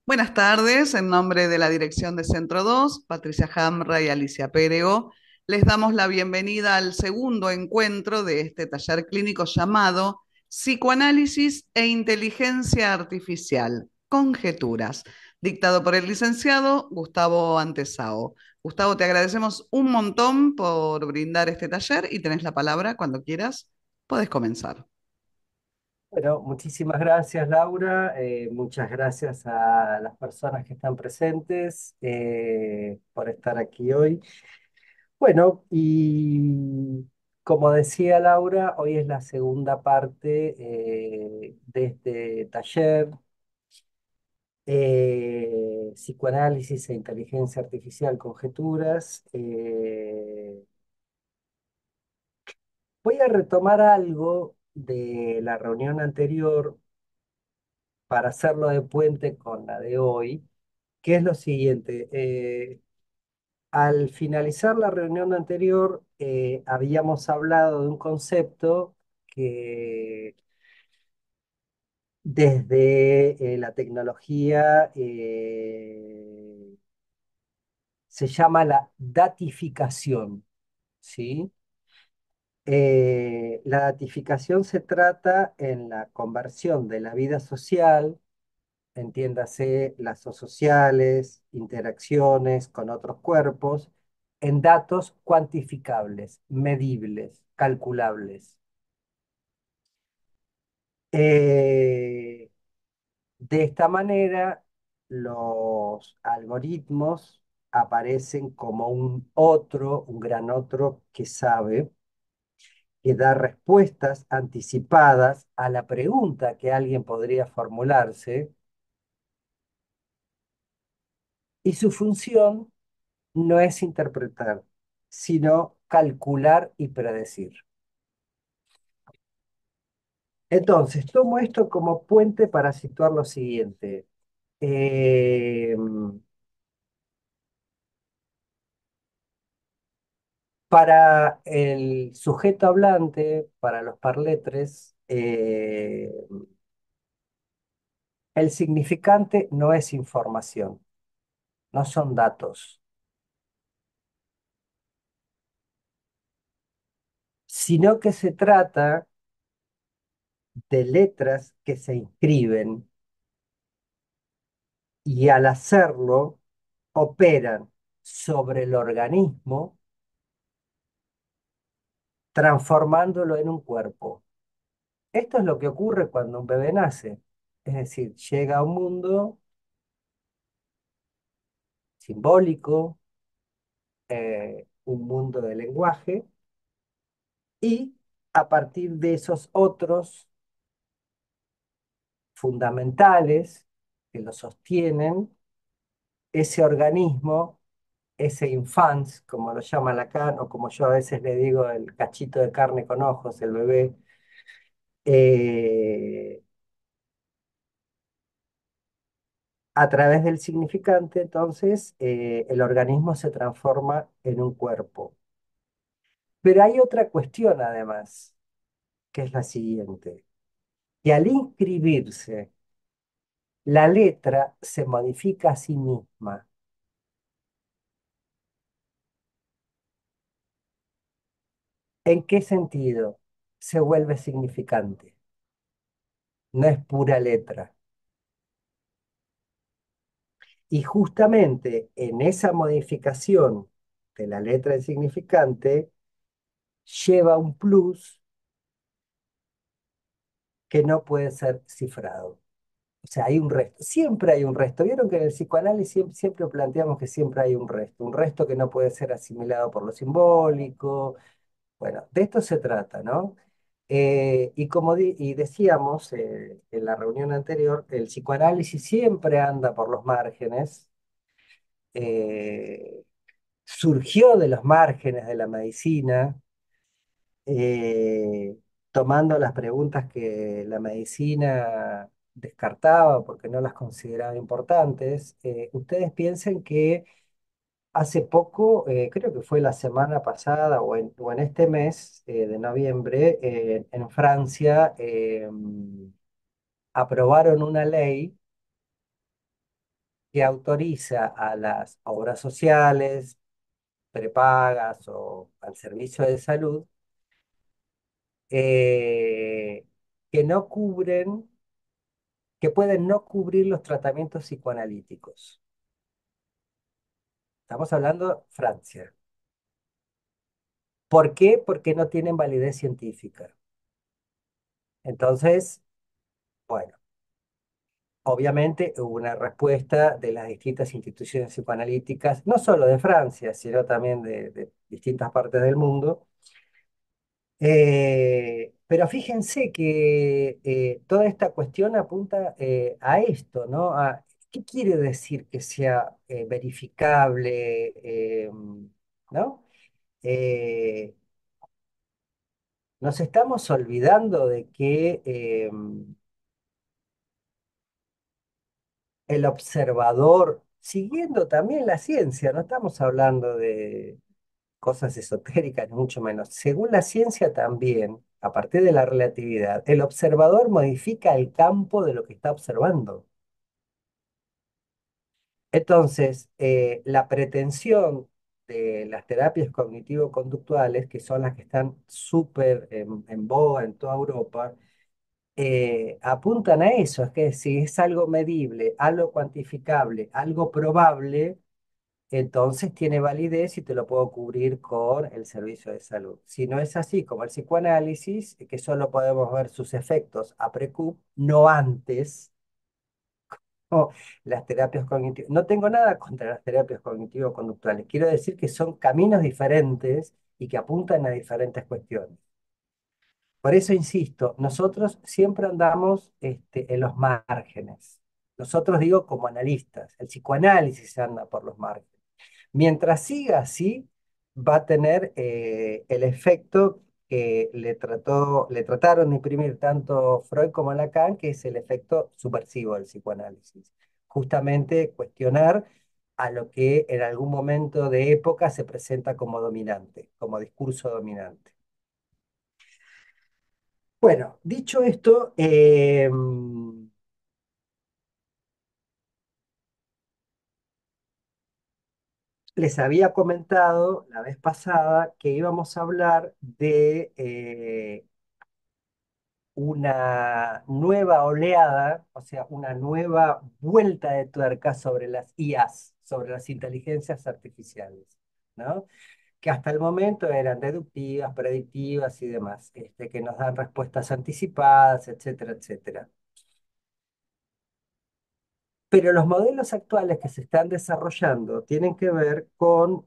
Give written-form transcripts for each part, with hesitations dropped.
Buenas tardes, en nombre de la dirección de Centro 2, Patricia Hamra y Alicia Pérego, les damos la bienvenida al segundo encuentro de este taller clínico llamado Psicoanálisis e Inteligencia Artificial, Conjeturas, dictado por el licenciado Gustavo Antesao. Gustavo, te agradecemos un montón por brindar este taller y tenés la palabra cuando quieras. Podés comenzar. Bueno, muchísimas gracias, Laura. Muchas gracias a las personas que están presentes por estar aquí hoy. Bueno, y como decía Laura, hoy es la segunda parte de este taller, Psicoanálisis e Inteligencia Artificial, Conjeturas. Voy a retomar algo de la reunión anterior para hacerlo de puente con la de hoy, que es lo siguiente. Al finalizar la reunión anterior, habíamos hablado de un concepto que desde la tecnología se llama la datificación, ¿sí? La datificación se trata en la conversión de la vida social, entiéndase lazos sociales, interacciones con otros cuerpos, en datos cuantificables, medibles, calculables. Eh, de esta manera, los algoritmos aparecen como un otro, un gran otro que sabe, que da respuestas anticipadas a la pregunta que alguien podría formularse, y su función no es interpretar, sino calcular y predecir. Entonces, tomo esto como puente para situar lo siguiente. Eh, para el sujeto hablante, para los parletres, el significante no es información, no son datos, sino que se trata de letras que se inscriben y al hacerlo operan sobre el organismo transformándolo en un cuerpo. Esto es lo que ocurre cuando un bebé nace. Es decir, llega a un mundo simbólico, un mundo de lenguaje, y a partir de esos otros fundamentales que lo sostienen, ese organismo, ese infans, como lo llama Lacan, o como yo a veces le digo, el cachito de carne con ojos, el bebé, eh, a través del significante, entonces, el organismo se transforma en un cuerpo. Pero hay otra cuestión además, que es la siguiente, que al inscribirse, la letra se modifica a sí misma. ¿En qué sentido? Se vuelve significante, no es pura letra. Y justamente en esa modificación de la letra del significante lleva un plus que no puede ser cifrado. O sea, hay un resto, siempre hay un resto. Vieron que en el psicoanálisis siempre planteamos que siempre hay un resto que no puede ser asimilado por lo simbólico. Bueno, de esto se trata, ¿no? Y como y decíamos en la reunión anterior, el psicoanálisis siempre anda por los márgenes, eh, surgió de los márgenes de la medicina, eh, tomando las preguntas que la medicina descartaba porque no las consideraba importantes. Ustedes piensen que hace poco, creo que fue la semana pasada o en este mes de noviembre, en Francia aprobaron una ley que autoriza a las obras sociales, prepagas o al servicio de salud, eh, que no cubren, que pueden no cubrir los tratamientos psicoanalíticos. Estamos hablando Francia. ¿Por qué? Porque no tienen validez científica. Entonces, bueno, obviamente hubo una respuesta de las distintas instituciones psicoanalíticas, no solo de Francia, sino también de distintas partes del mundo. Pero fíjense que toda esta cuestión apunta a esto, ¿no? ¿Qué quiere decir que sea verificable, ¿no? Eh, Nos estamos olvidando de que el observador, siguiendo también la ciencia, no estamos hablando de cosas esotéricas, ni mucho menos. Según la ciencia también, a partir de la relatividad, el observador modifica el campo de lo que está observando. Entonces, la pretensión de las terapias cognitivo-conductuales, que son las que están súper en boga en toda Europa, apuntan a eso, es que si es algo medible, algo cuantificable, algo probable, entonces tiene validez y te lo puedo cubrir con el servicio de salud. Si no es así, como el psicoanálisis, que solo podemos ver sus efectos a precub, no antes, o las terapias cognitivas. No tengo nada contra las terapias cognitivo-conductuales. Quiero decir que son caminos diferentes y que apuntan a diferentes cuestiones. Por eso insisto, nosotros siempre andamos en los márgenes. Nosotros digo como analistas, el psicoanálisis anda por los márgenes. Mientras siga así, va a tener el efecto que le trataron de imprimir tanto Freud como Lacan, que es el efecto subversivo del psicoanálisis. Justamente cuestionar a lo que en algún momento de época se presenta como dominante, como discurso dominante. Bueno, dicho esto, les había comentado la vez pasada que íbamos a hablar de una nueva oleada, o sea, una nueva vuelta de tuerca sobre las IAs, sobre las inteligencias artificiales, ¿no? Que hasta el momento eran deductivas, predictivas y demás, que nos dan respuestas anticipadas, etcétera, etcétera. Pero los modelos actuales que se están desarrollando tienen que ver con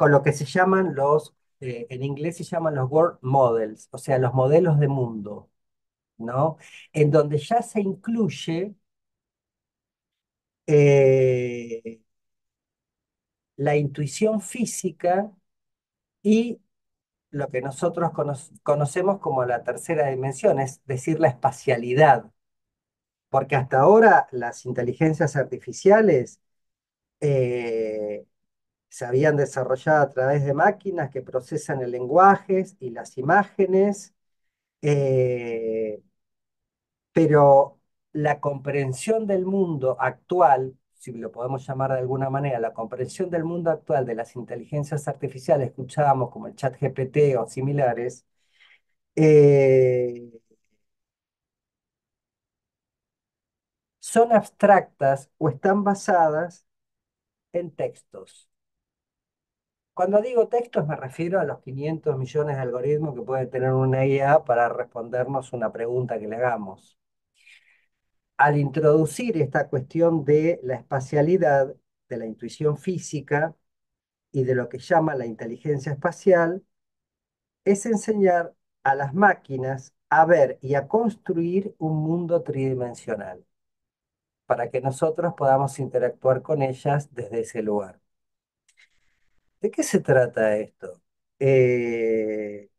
lo que se llaman en inglés se llaman los world models, o sea, los modelos de mundo, ¿no? En donde ya se incluye eh, la intuición física y lo que nosotros conocemos como la tercera dimensión, es decir, la espacialidad, porque hasta ahora las inteligencias artificiales eh, se habían desarrollado a través de máquinas que procesan el lenguaje y las imágenes, eh, pero la comprensión del mundo actual, si lo podemos llamar de alguna manera, la comprensión del mundo actual de las inteligencias artificiales que escuchábamos como el chat GPT o similares, eh, son abstractas o están basadas en textos. Cuando digo textos me refiero a los 500 millones de algoritmos que puede tener una IA para respondernos una pregunta que le hagamos. Al introducir esta cuestión de la espacialidad, de la intuición física y de lo que llama la inteligencia espacial, es enseñar a las máquinas a ver y a construir un mundo tridimensional para que nosotros podamos interactuar con ellas desde ese lugar. ¿De qué se trata esto? Eh,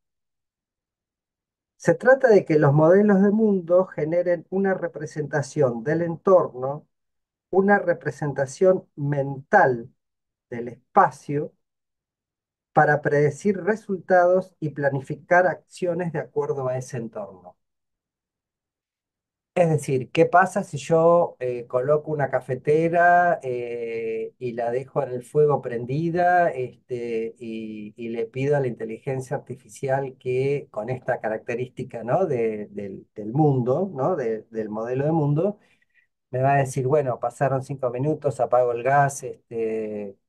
Se trata de que los modelos de mundo generen una representación del entorno, una representación mental del espacio para predecir resultados y planificar acciones de acuerdo a ese entorno. Es decir, ¿qué pasa si yo coloco una cafetera y la dejo en el fuego prendida y le pido a la inteligencia artificial que con esta característica, ¿no? del mundo, ¿no? Del modelo de mundo, me va a decir, bueno, pasaron 5 minutos, apago el gas,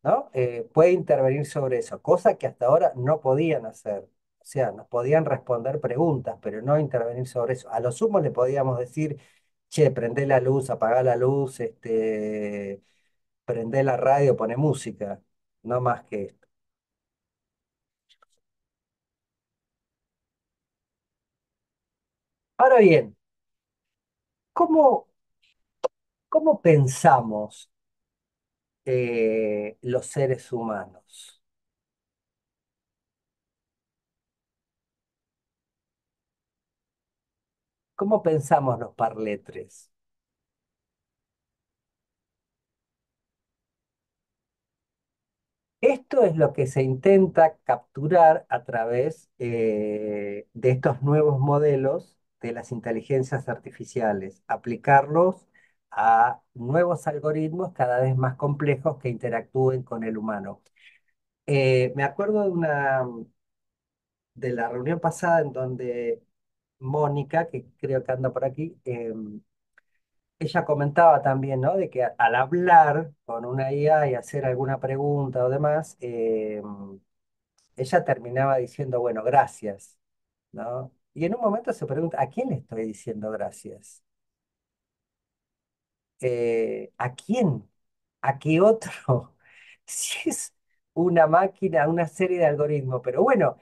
¿no? Puede intervenir sobre eso, cosa que hasta ahora no podían hacer. O sea, nos podían responder preguntas, pero no intervenir sobre eso. A lo sumo le podíamos decir, che, prende la luz, apaga la luz, prende la radio, pone música. No más que esto. Ahora bien, ¿cómo, cómo pensamos los seres humanos? ¿Cómo pensamos los parletres? Esto es lo que se intenta capturar a través de estos nuevos modelos de las inteligencias artificiales, aplicarlos a nuevos algoritmos cada vez más complejos que interactúen con el humano. Me acuerdo de la reunión pasada en donde Mónica, que creo que anda por aquí, ella comentaba también, ¿no? De que al hablar con una IA y hacer alguna pregunta o demás, ella terminaba diciendo, bueno, gracias, ¿no? Y en un momento se pregunta, ¿a quién le estoy diciendo gracias? ¿A quién? ¿A qué otro? Si es una máquina, una serie de algoritmos, pero bueno,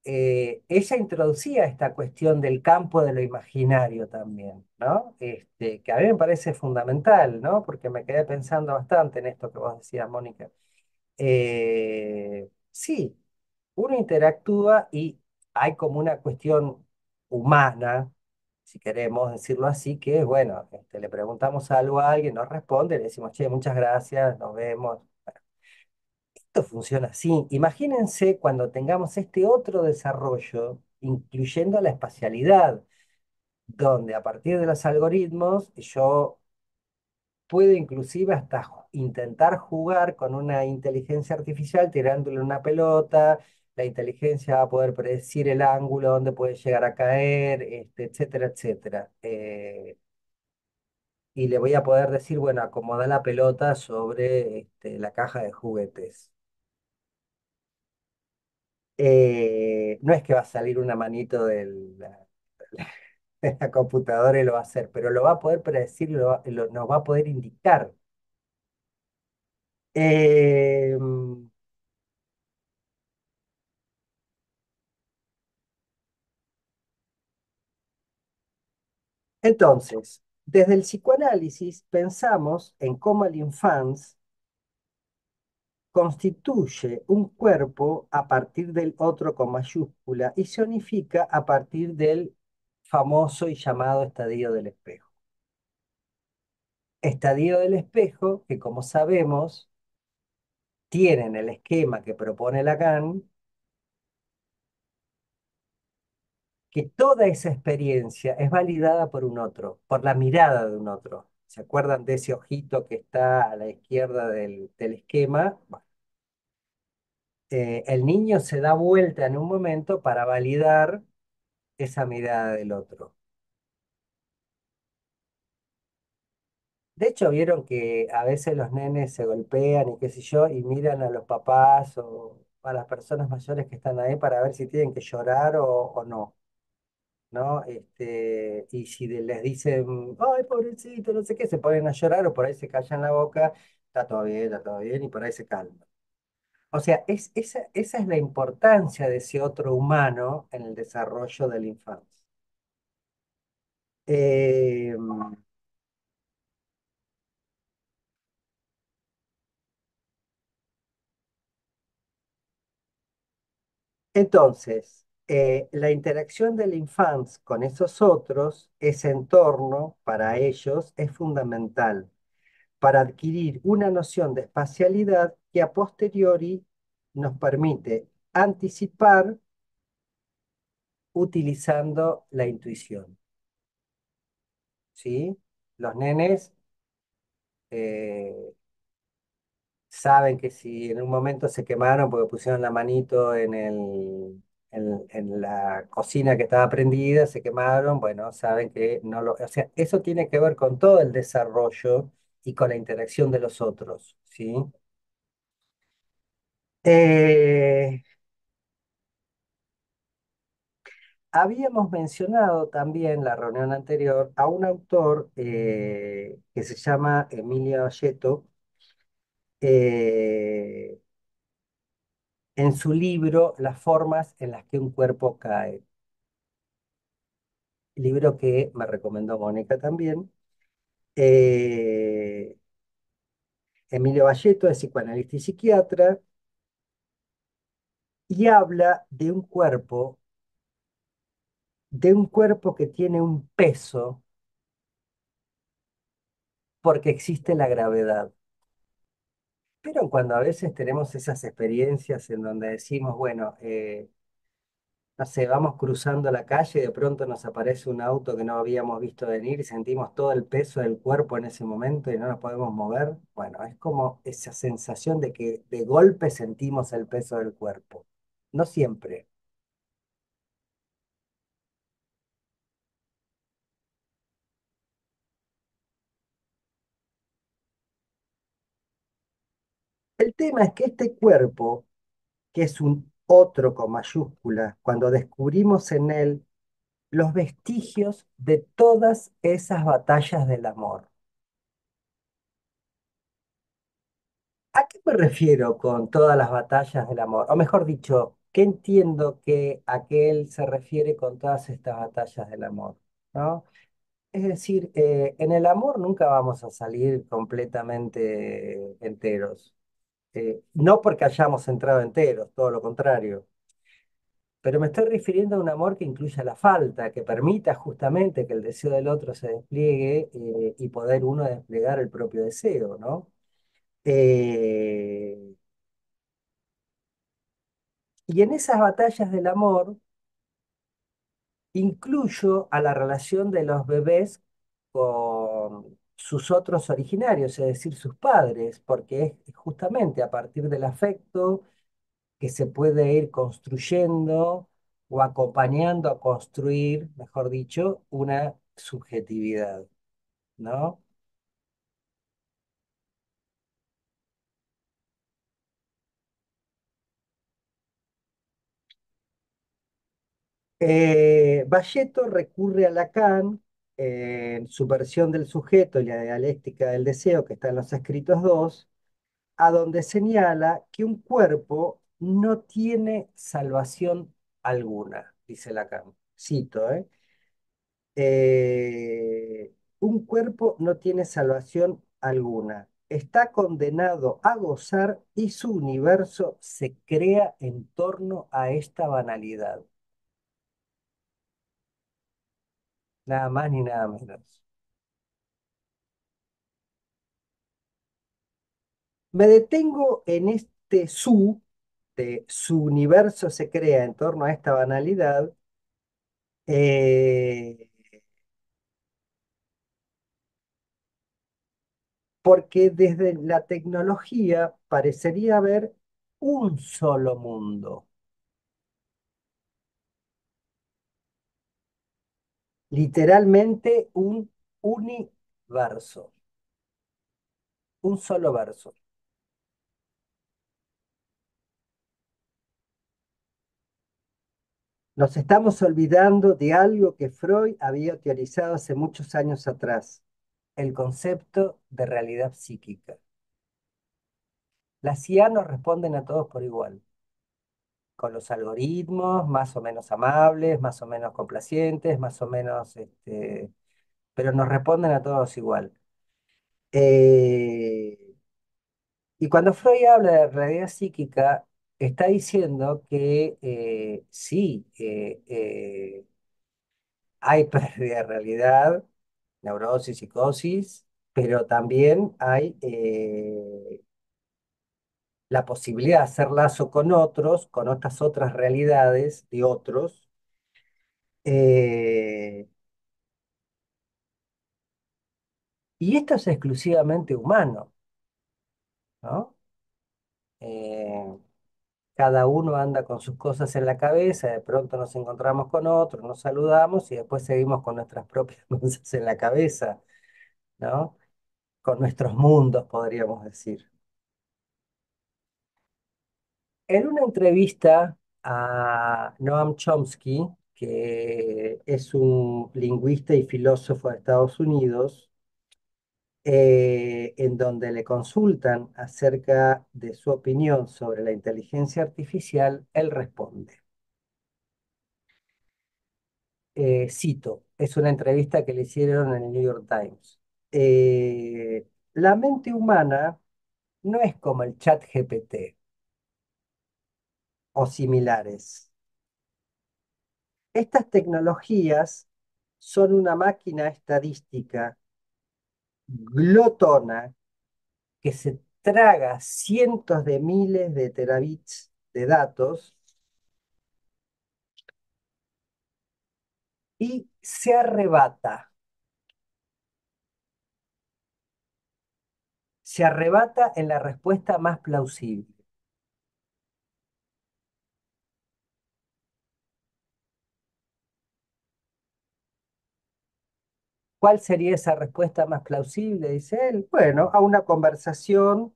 ella introducía esta cuestión del campo de lo imaginario también, ¿no? Que a mí me parece fundamental, ¿no? Porque me quedé pensando bastante en esto que vos decías, Mónica. Sí, uno interactúa y hay como una cuestión humana, si queremos decirlo así, que bueno, le preguntamos algo a alguien, nos responde, le decimos, che, muchas gracias, nos vemos. Esto funciona así. Imagínense cuando tengamos este otro desarrollo, incluyendo la espacialidad, donde a partir de los algoritmos yo puedo inclusive hasta intentar jugar con una inteligencia artificial tirándole una pelota. La inteligencia va a poder predecir el ángulo donde puede llegar a caer, etcétera, etcétera. Y le voy a poder decir, bueno, acomoda la pelota sobre la caja de juguetes. No es que va a salir una manito de la computadora y lo va a hacer, pero lo va a poder predecir, nos va a poder indicar. Eh, entonces, desde el psicoanálisis pensamos en cómo el infans constituye un cuerpo a partir del otro con mayúscula y se unifica a partir del famoso y llamado estadio del espejo. Estadio del espejo que, como sabemos, tienen el esquema que propone Lacan, que toda esa experiencia es validada por un otro, por la mirada de un otro. ¿Se acuerdan de ese ojito que está a la izquierda del esquema? Bueno, el niño se da vuelta en un momento para validar esa mirada del otro. De hecho, vieron que a veces los nenes se golpean y qué sé yo, y miran a los papás o a las personas mayores que están ahí para ver si tienen que llorar o no. ¿No? Y si les dicen, ay, pobrecito, no sé qué, se ponen a llorar o por ahí se callan la boca, está todo bien, y por ahí se calma. O sea, esa es la importancia de ese otro humano en el desarrollo de la infancia. Eh, entonces, la interacción de la infancia con esos otros, ese entorno, para ellos es fundamental para adquirir una noción de espacialidad que a posteriori nos permite anticipar utilizando la intuición. ¿sí? Los nenes eh, saben que si en un momento se quemaron porque pusieron la manito en la cocina que estaba prendida, se quemaron, bueno, saben que no lo... O sea, eso tiene que ver con todo el desarrollo y con la interacción de los otros, ¿sí? Eh, Habíamos mencionado también en la reunión anterior a un autor que se llama Emilio Valleto, eh, en su libro Las formas en las que un cuerpo cae, libro que me recomendó Mónica también. Eh, Emilio Valleto es psicoanalista y psiquiatra y habla de un cuerpo que tiene un peso porque existe la gravedad. Pero cuando a veces tenemos esas experiencias en donde decimos, bueno, no sé, vamos cruzando la calle y de pronto nos aparece un auto que no habíamos visto venir y sentimos todo el peso del cuerpo en ese momento y no nos podemos mover. Bueno, es como esa sensación de que de golpe sentimos el peso del cuerpo. No siempre. El tema es que este cuerpo, que es un otro con mayúsculas, cuando descubrimos en él los vestigios de todas esas batallas del amor. ¿A qué me refiero con todas las batallas del amor? O mejor dicho, ¿qué entiendo que a qué él se refiere con todas estas batallas del amor? ¿No? Es decir, en el amor nunca vamos a salir completamente enteros. No porque hayamos entrado enteros, todo lo contrario. Pero me estoy refiriendo a un amor que incluya la falta, que permita justamente que el deseo del otro se despliegue y poder uno desplegar el propio deseo, ¿no? Eh, y en esas batallas del amor incluyo a la relación de los bebés con sus otros originarios, es decir, sus padres, porque es justamente a partir del afecto que se puede ir construyendo o acompañando a construir, mejor dicho, una subjetividad, ¿no? Bayeto recurre a Lacan en su versión del sujeto y la dialéctica del deseo, que está en los escritos dos, a donde señala que un cuerpo no tiene salvación alguna, dice Lacan. Cito, ¿eh? Un cuerpo no tiene salvación alguna. Está condenado a gozar y su universo se crea en torno a esta banalidad. Nada más ni nada menos. Me detengo en este de su universo se crea en torno a esta banalidad, eh, porque desde la tecnología parecería haber un solo mundo, literalmente un universo, un solo verso. Nos estamos olvidando de algo que Freud había teorizado hace muchos años atrás, el concepto de realidad psíquica. Las IA nos responden a todos por igual, con los algoritmos más o menos amables, más o menos complacientes, más o menos, pero nos responden a todos igual. Eh, y cuando Freud habla de realidad psíquica, está diciendo que sí, hay pérdida de realidad, neurosis, psicosis, pero también hay la posibilidad de hacer lazo con otros, con otras realidades de otros, eh, Y esto es exclusivamente humano, ¿no? Eh, Cada uno anda con sus cosas en la cabeza, de pronto nos encontramos con otro, nos saludamos y después seguimos con nuestras propias cosas en la cabeza, ¿no? Con nuestros mundos, podríamos decir. En una entrevista a Noam Chomsky, que es un lingüista y filósofo de Estados Unidos, en donde le consultan acerca de su opinión sobre la inteligencia artificial, él responde. Cito, es una entrevista que le hicieron en el New York Times. La mente humana no es como el chat GPT o similares. Estas tecnologías son una máquina estadística glotona que se traga cientos de miles de terabits de datos y se arrebata en la respuesta más plausible. ¿Cuál sería esa respuesta más plausible? Dice él. Bueno, a una conversación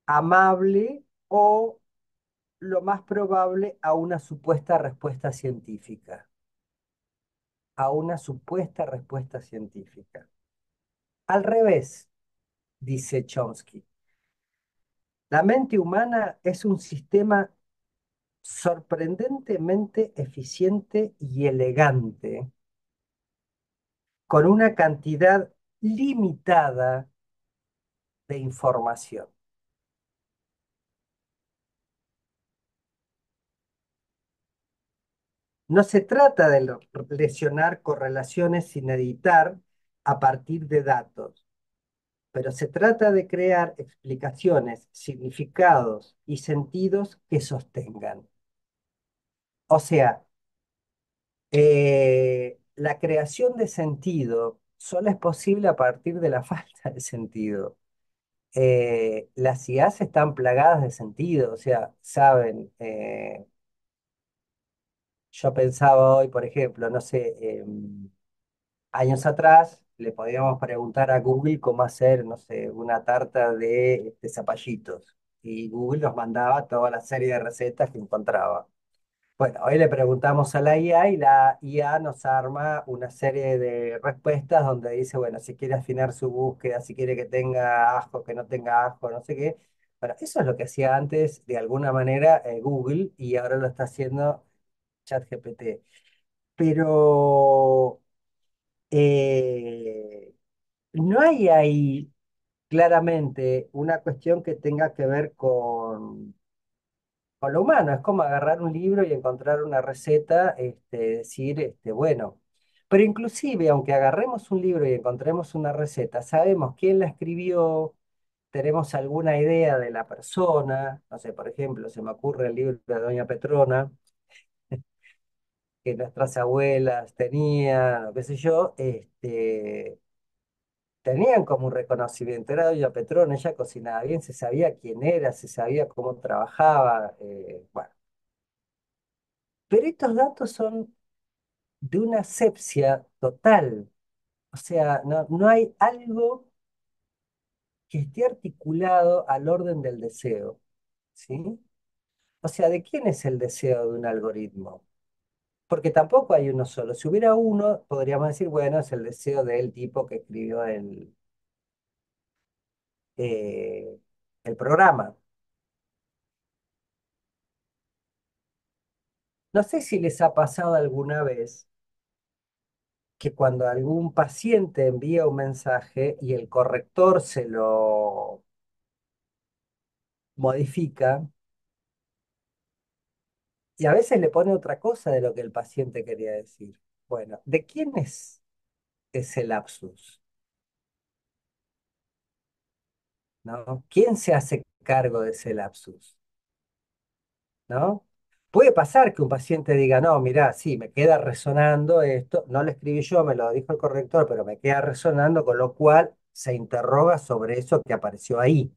amable o lo más probable a una supuesta respuesta científica. A una supuesta respuesta científica. Al revés, dice Chomsky, la mente humana es un sistema sorprendentemente eficiente y elegante, con una cantidad limitada de información. No se trata de lesionar correlaciones sin editar a partir de datos, pero se trata de crear explicaciones, significados y sentidos que sostengan. O sea, la creación de sentido solo es posible a partir de la falta de sentido. Las IAs están plagadas de sentido, o sea, saben, yo pensaba hoy, por ejemplo, no sé, años atrás le podíamos preguntar a Google cómo hacer, no sé, una tarta de zapallitos. Y Google nos mandaba toda la serie de recetas que encontraba. Bueno, hoy le preguntamos a la IA y la IA nos arma una serie de respuestas donde dice, bueno, si quiere afinar su búsqueda, si quiere que tenga ajo, que no tenga ajo, no sé qué. Bueno, eso es lo que hacía antes de alguna manera Google y ahora lo está haciendo ChatGPT. Pero eh, no hay ahí claramente una cuestión que tenga que ver con lo humano. Es como agarrar un libro y encontrar una receta, decir, bueno. Pero inclusive, aunque agarremos un libro y encontremos una receta, sabemos quién la escribió, tenemos alguna idea de la persona. No sé, por ejemplo, se me ocurre el libro de Doña Petrona, que nuestras abuelas tenían, o qué sé yo, tenían como un reconocimiento. Era Doña Petrona, ella cocinaba bien, se sabía quién era, se sabía cómo trabajaba, bueno. Pero estos datos son de una asepsia total. O sea, no hay algo que esté articulado al orden del deseo, ¿sí? O sea, ¿de quién es el deseo de un algoritmo? Porque tampoco hay uno solo. Si hubiera uno, podríamos decir, bueno, es el deseo del tipo que escribió eh, el programa. No sé si les ha pasado alguna vez que cuando algún paciente envía un mensaje y el corrector se lo modifica, y a veces le pone otra cosa de lo que el paciente quería decir. Bueno, ¿de quién es ese lapsus? ¿No? ¿Quién se hace cargo de ese lapsus? ¿No? Puede pasar que un paciente diga, no, mirá, sí, me queda resonando esto, no lo escribí yo, me lo dijo el corrector, pero me queda resonando, con lo cual se interroga sobre eso que apareció ahí.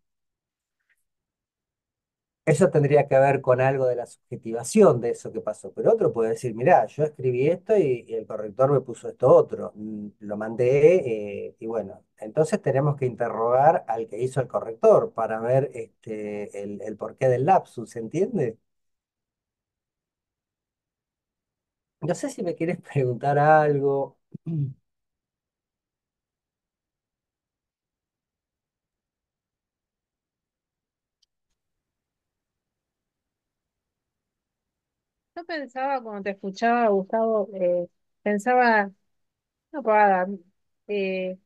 Eso tendría que ver con algo de la subjetivación de eso que pasó, pero otro puede decir, mirá, yo escribí esto y el corrector me puso esto otro, lo mandé y bueno, entonces tenemos que interrogar al que hizo el corrector para ver el porqué del lapsus, ¿se entiende? No sé si me quieres preguntar algo. Yo pensaba cuando te escuchaba, Gustavo, pensaba, no pavada, eh,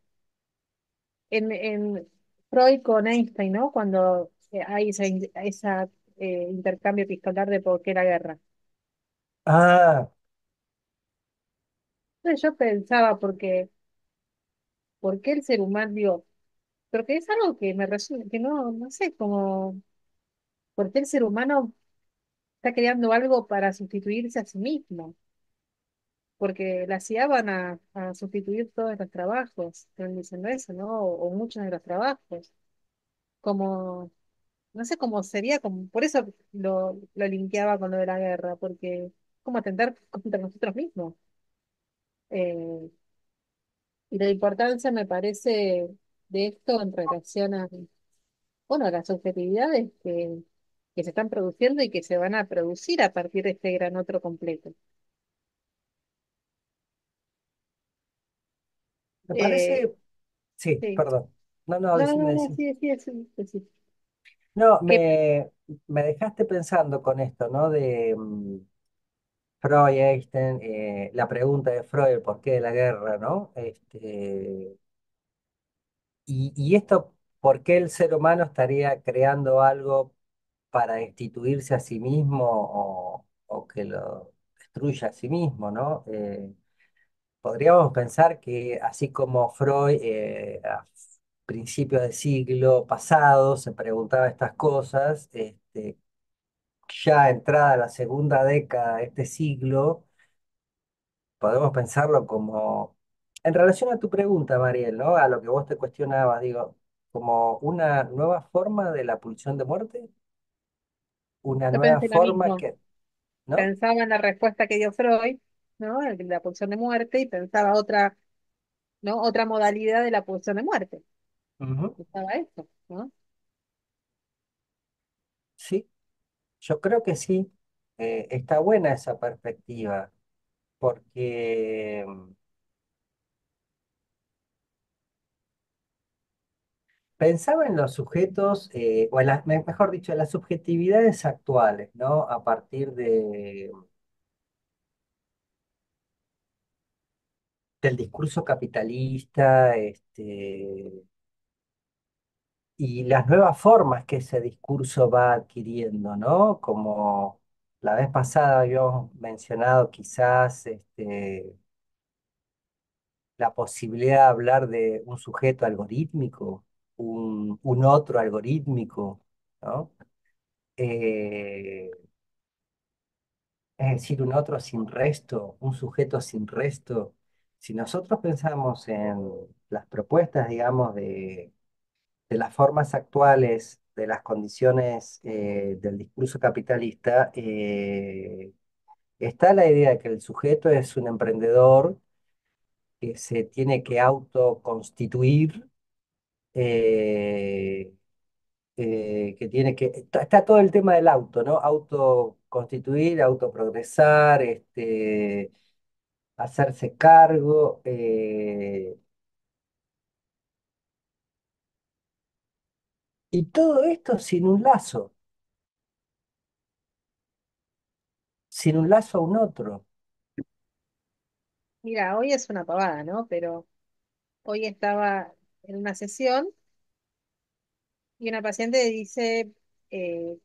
en Freud con Einstein, ¿no? Cuando hay esa intercambio epistolar de por qué la guerra. Ah, Entonces yo pensaba, ¿por qué el ser humano, digo, porque es algo que me resulta, que no sé, como, ¿por qué el ser humano está creando algo para sustituirse a sí mismo? Porque las IA van a sustituir todos los trabajos, están diciendo eso, ¿no? O muchos de los trabajos. Como, no sé cómo sería, como, por eso lo linkeaba con lo de la guerra, porque es como atentar contra nosotros mismos. Eh, y la importancia me parece de esto en relación a, bueno, a las subjetividades que se están produciendo y que se van a producir a partir de este gran otro completo. me Eh, parece, sí, sí. perdón. No, no, No, no, decime, no, no, decime. sí, sí, sí, sí, sí. No, Que me dejaste pensando con esto, ¿no? De Freud, Einstein, la pregunta de Freud, el porqué de la guerra, ¿no? Y esto, ¿por qué el ser humano estaría creando algo para destituirse a sí mismo o que lo destruya a sí mismo, ¿no? Podríamos pensar que así como Freud a principios del siglo pasado se preguntaba estas cosas, ya entrada la segunda década de este siglo, podemos pensarlo como, en relación a tu pregunta, Mariel, ¿no? A lo que vos te cuestionabas, digo, como una nueva forma de la pulsión de muerte, una yo nueva pensé lo forma mismo. que, ¿no? Pensaba en la respuesta que dio Freud, ¿no? La pulsión de muerte, y pensaba otra, ¿no? Otra modalidad de la pulsión de muerte. Ujú. Pensaba eso, ¿no? Sí, yo creo que sí. Está buena esa perspectiva, porque pensaba en los sujetos, o en mejor dicho, en las subjetividades actuales, ¿no? A partir del discurso capitalista, y las nuevas formas que ese discurso va adquiriendo, ¿no? Como la vez pasada habíamos mencionado quizás la posibilidad de hablar de un sujeto algorítmico, un otro algorítmico, ¿no? Eh, es decir, un otro sin resto, un sujeto sin resto. Si nosotros pensamos en las propuestas, digamos, de las formas actuales, de las condiciones del discurso capitalista, está la idea de que el sujeto es un emprendedor que se tiene que autoconstituir, eh, que tiene que... Está todo el tema del auto, ¿no? Autoconstituir, autoprogresar, hacerse cargo, y todo esto sin un lazo a un otro. Mira, hoy es una pavada, ¿no? Pero hoy estaba en una sesión y una paciente dice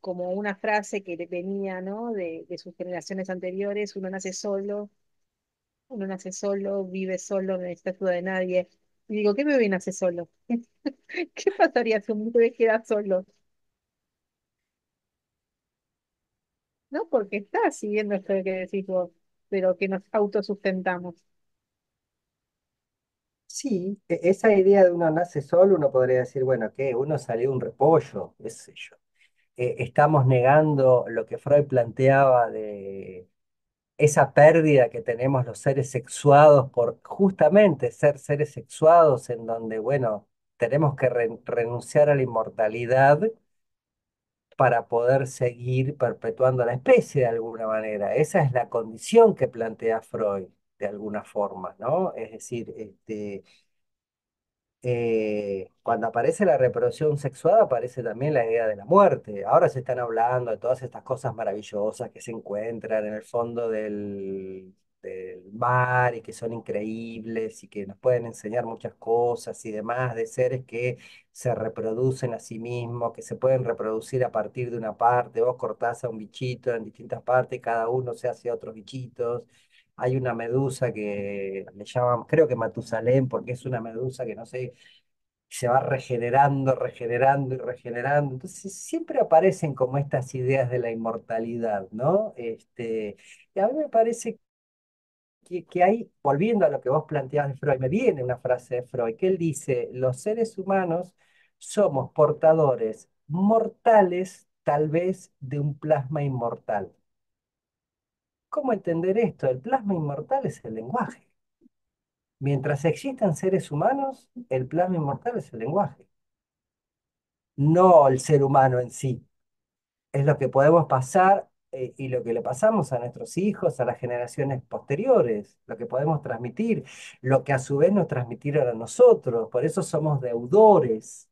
como una frase que le venía, ¿no? De sus generaciones anteriores, uno nace solo, vive solo, no necesita ayuda de nadie. Y digo, ¿qué bebé nace solo? ¿Qué pasaría si un bebé queda solo? ¿no? Porque está siguiendo esto de que decís vos, pero que nos autosustentamos. Sí, esa idea de uno nace solo, uno podría decir, bueno, ¿qué? Uno salió un repollo, qué sé yo. Estamos negando lo que Freud planteaba de esa pérdida que tenemos los seres sexuados por justamente ser seres sexuados en donde, bueno, tenemos que renunciar a la inmortalidad para poder seguir perpetuando la especie de alguna manera. Esa es la condición que plantea Freud, de alguna forma, ¿no? Es decir, cuando aparece la reproducción sexual, aparece también la idea de la muerte. Ahora se están hablando de todas estas cosas maravillosas que se encuentran en el fondo del mar y que son increíbles y que nos pueden enseñar muchas cosas y demás de seres que se reproducen a sí mismos, que se pueden reproducir a partir de una parte. Vos cortás a un bichito en distintas partes, cada uno se hace otros bichitos. Hay una medusa que le llaman, creo que Matusalén, porque es una medusa que no sé, se va regenerando, regenerando y regenerando. Entonces siempre aparecen como estas ideas de la inmortalidad, ¿no? Y a mí me parece que hay, volviendo a lo que vos planteabas de Freud, me viene una frase de Freud, que él dice, los seres humanos somos portadores mortales, tal vez, de un plasma inmortal. ¿Cómo entender esto? El plasma inmortal es el lenguaje. Mientras existan seres humanos, el plasma inmortal es el lenguaje, no el ser humano en sí. Es lo que podemos pasar y lo que le pasamos a nuestros hijos, a las generaciones posteriores, lo que podemos transmitir, lo que a su vez nos transmitieron a nosotros. Por eso somos deudores,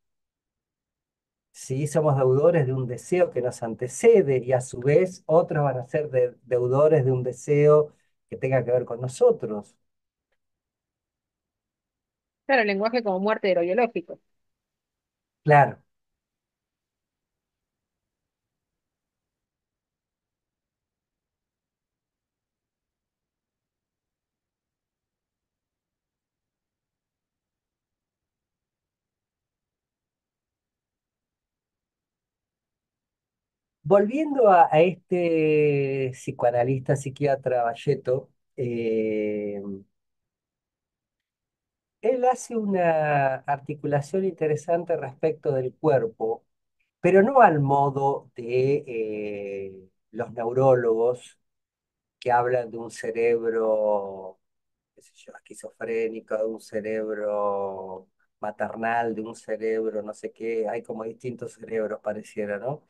¿sí? Somos deudores de un deseo que nos antecede y a su vez otros van a ser deudores de un deseo que tenga que ver con nosotros. Claro, el lenguaje como muerte de lo biológico. Claro. Volviendo a este psicoanalista, psiquiatra Valleto, él hace una articulación interesante respecto del cuerpo, pero no al modo de los neurólogos que hablan de un cerebro, qué sé yo, esquizofrénico, de un cerebro maternal, de un cerebro no sé qué, hay como distintos cerebros pareciera, ¿no?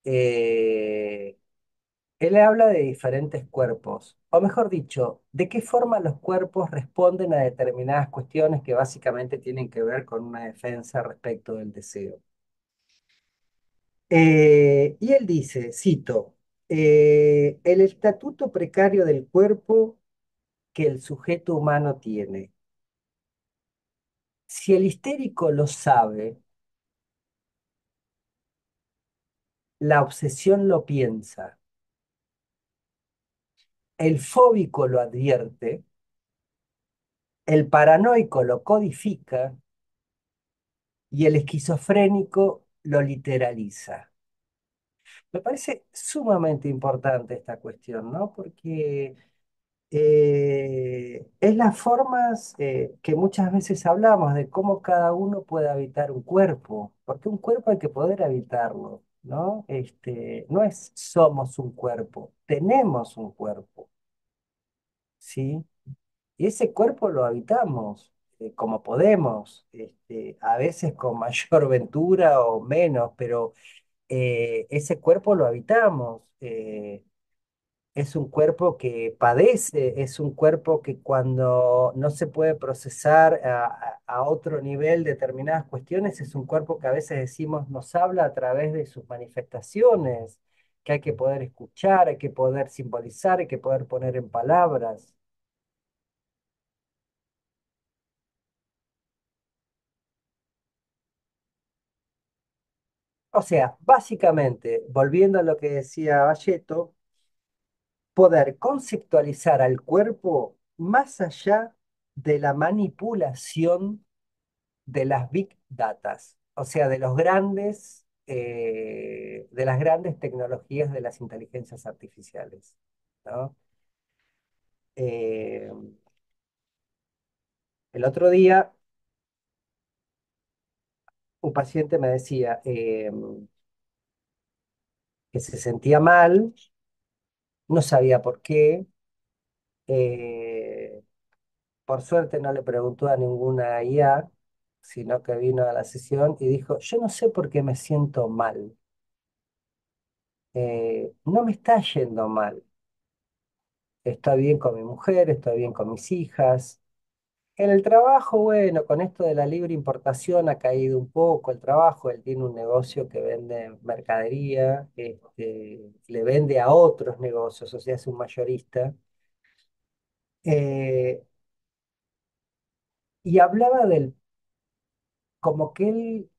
Eh, Él habla de diferentes cuerpos, o mejor dicho, de qué forma los cuerpos responden a determinadas cuestiones que básicamente tienen que ver con una defensa respecto del deseo. Y él dice, cito, el estatuto precario del cuerpo que el sujeto humano tiene. Si el histérico lo sabe, la obsesión lo piensa, el fóbico lo advierte, el paranoico lo codifica y el esquizofrénico lo literaliza. Me parece sumamente importante esta cuestión, ¿no? Porque es las formas que muchas veces hablamos de cómo cada uno puede habitar un cuerpo, porque un cuerpo hay que poder habitarlo, ¿no? No es somos un cuerpo, tenemos un cuerpo, ¿sí? Y ese cuerpo lo habitamos como podemos, a veces con mayor ventura o menos, pero ese cuerpo lo habitamos. Es un cuerpo que padece, es un cuerpo que cuando no se puede procesar a otro nivel determinadas cuestiones, es un cuerpo que a veces decimos nos habla a través de sus manifestaciones, que hay que poder escuchar, hay que poder simbolizar, hay que poder poner en palabras. O sea, básicamente, volviendo a lo que decía Valleto, poder conceptualizar al cuerpo más allá de la manipulación de las big datas, o sea, de los grandes de las grandes tecnologías de las inteligencias artificiales, ¿no? Eh, el otro día un paciente me decía que se sentía mal, no sabía por qué. eh, por suerte no le preguntó a ninguna IA, sino que vino a la sesión y dijo, yo no sé por qué me siento mal. No me está yendo mal. Estoy bien con mi mujer, estoy bien con mis hijas. En el trabajo, bueno, con esto de la libre importación ha caído un poco el trabajo. Él tiene un negocio que vende mercadería, le vende a otros negocios, o sea, es un mayorista. Eh, y hablaba como que él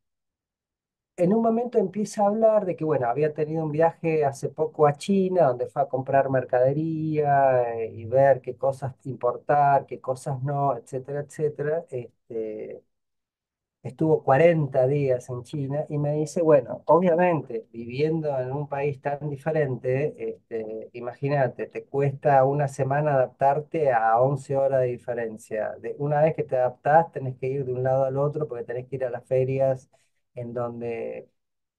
en un momento empieza a hablar de que, bueno, había tenido un viaje hace poco a China, donde fue a comprar mercadería y ver qué cosas importar, qué cosas no, etcétera, etcétera. Estuvo 40 días en China y me dice, bueno, obviamente viviendo en un país tan diferente, imagínate, te cuesta una semana adaptarte a 11 horas de diferencia. Una vez que te adaptás, tenés que ir de un lado al otro porque tenés que ir a las ferias en donde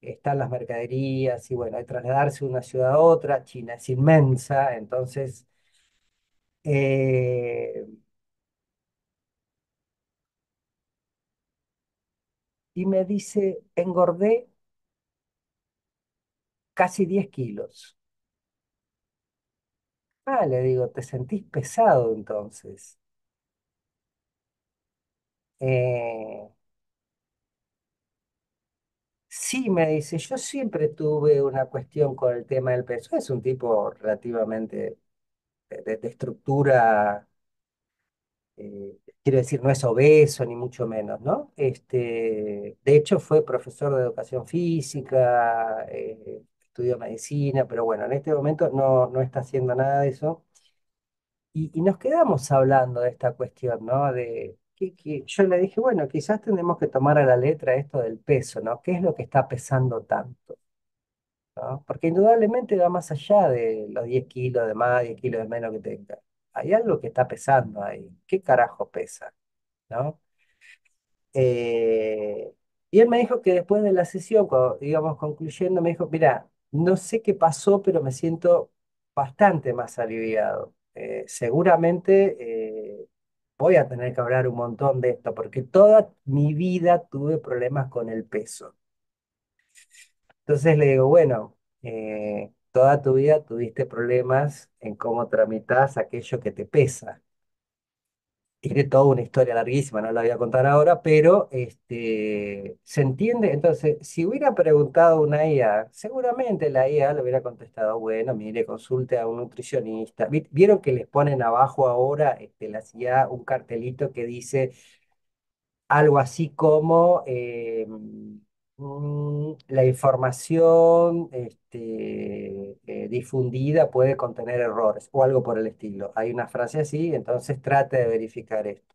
están las mercaderías y bueno, hay trasladarse de una ciudad a otra. China es inmensa, entonces... eh, y me dice, engordé casi 10 kilos. Ah, le digo, ¿te sentís pesado entonces? Eh, sí, me dice, yo siempre tuve una cuestión con el tema del peso. Es un tipo relativamente de estructura, quiero decir, no es obeso ni mucho menos, ¿no? De hecho, fue profesor de educación física, estudió medicina, pero bueno, en este momento no está haciendo nada de eso. Y nos quedamos hablando de esta cuestión, ¿no? De que yo le dije, bueno, quizás tenemos que tomar a la letra esto del peso, ¿no? ¿Qué es lo que está pesando tanto? ¿No? Porque indudablemente va más allá de los 10 kilos de más, 10 kilos de menos que tenga. Hay algo que está pesando ahí. ¿Qué carajo pesa? ¿No? Eh, y él me dijo que después de la sesión, cuando íbamos concluyendo, me dijo, mira, no sé qué pasó, pero me siento bastante más aliviado. Seguramente voy a tener que hablar un montón de esto, porque toda mi vida tuve problemas con el peso. Entonces le digo, bueno, toda tu vida tuviste problemas en cómo tramitas aquello que te pesa. Tiene toda una historia larguísima, no la voy a contar ahora, pero se entiende. Entonces, si hubiera preguntado a una IA, seguramente la IA le hubiera contestado, bueno, mire, consulte a un nutricionista. ¿Vieron que les ponen abajo ahora las IA un cartelito que dice algo así como la información difundida puede contener errores o algo por el estilo? Hay una frase así, entonces trate de verificar esto.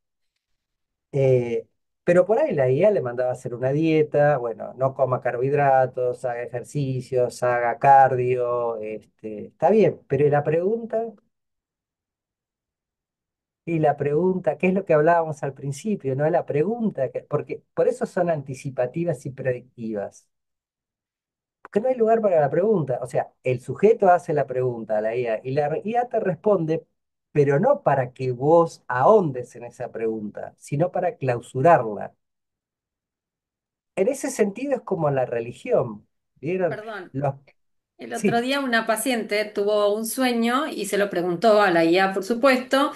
Eh, pero por ahí la IA le mandaba a hacer una dieta, bueno, no coma carbohidratos, haga ejercicios, haga cardio, está bien, pero y la pregunta, ¿qué es lo que hablábamos al principio? ¿No? La pregunta, porque por eso son anticipativas y predictivas, porque no hay lugar para la pregunta, o sea, el sujeto hace la pregunta a la IA y la IA te responde, pero no para que vos ahondes en esa pregunta, sino para clausurarla. En ese sentido es como la religión, ¿vieron? Perdón, Los, el otro sí, día una paciente tuvo un sueño y se lo preguntó a la IA, por supuesto,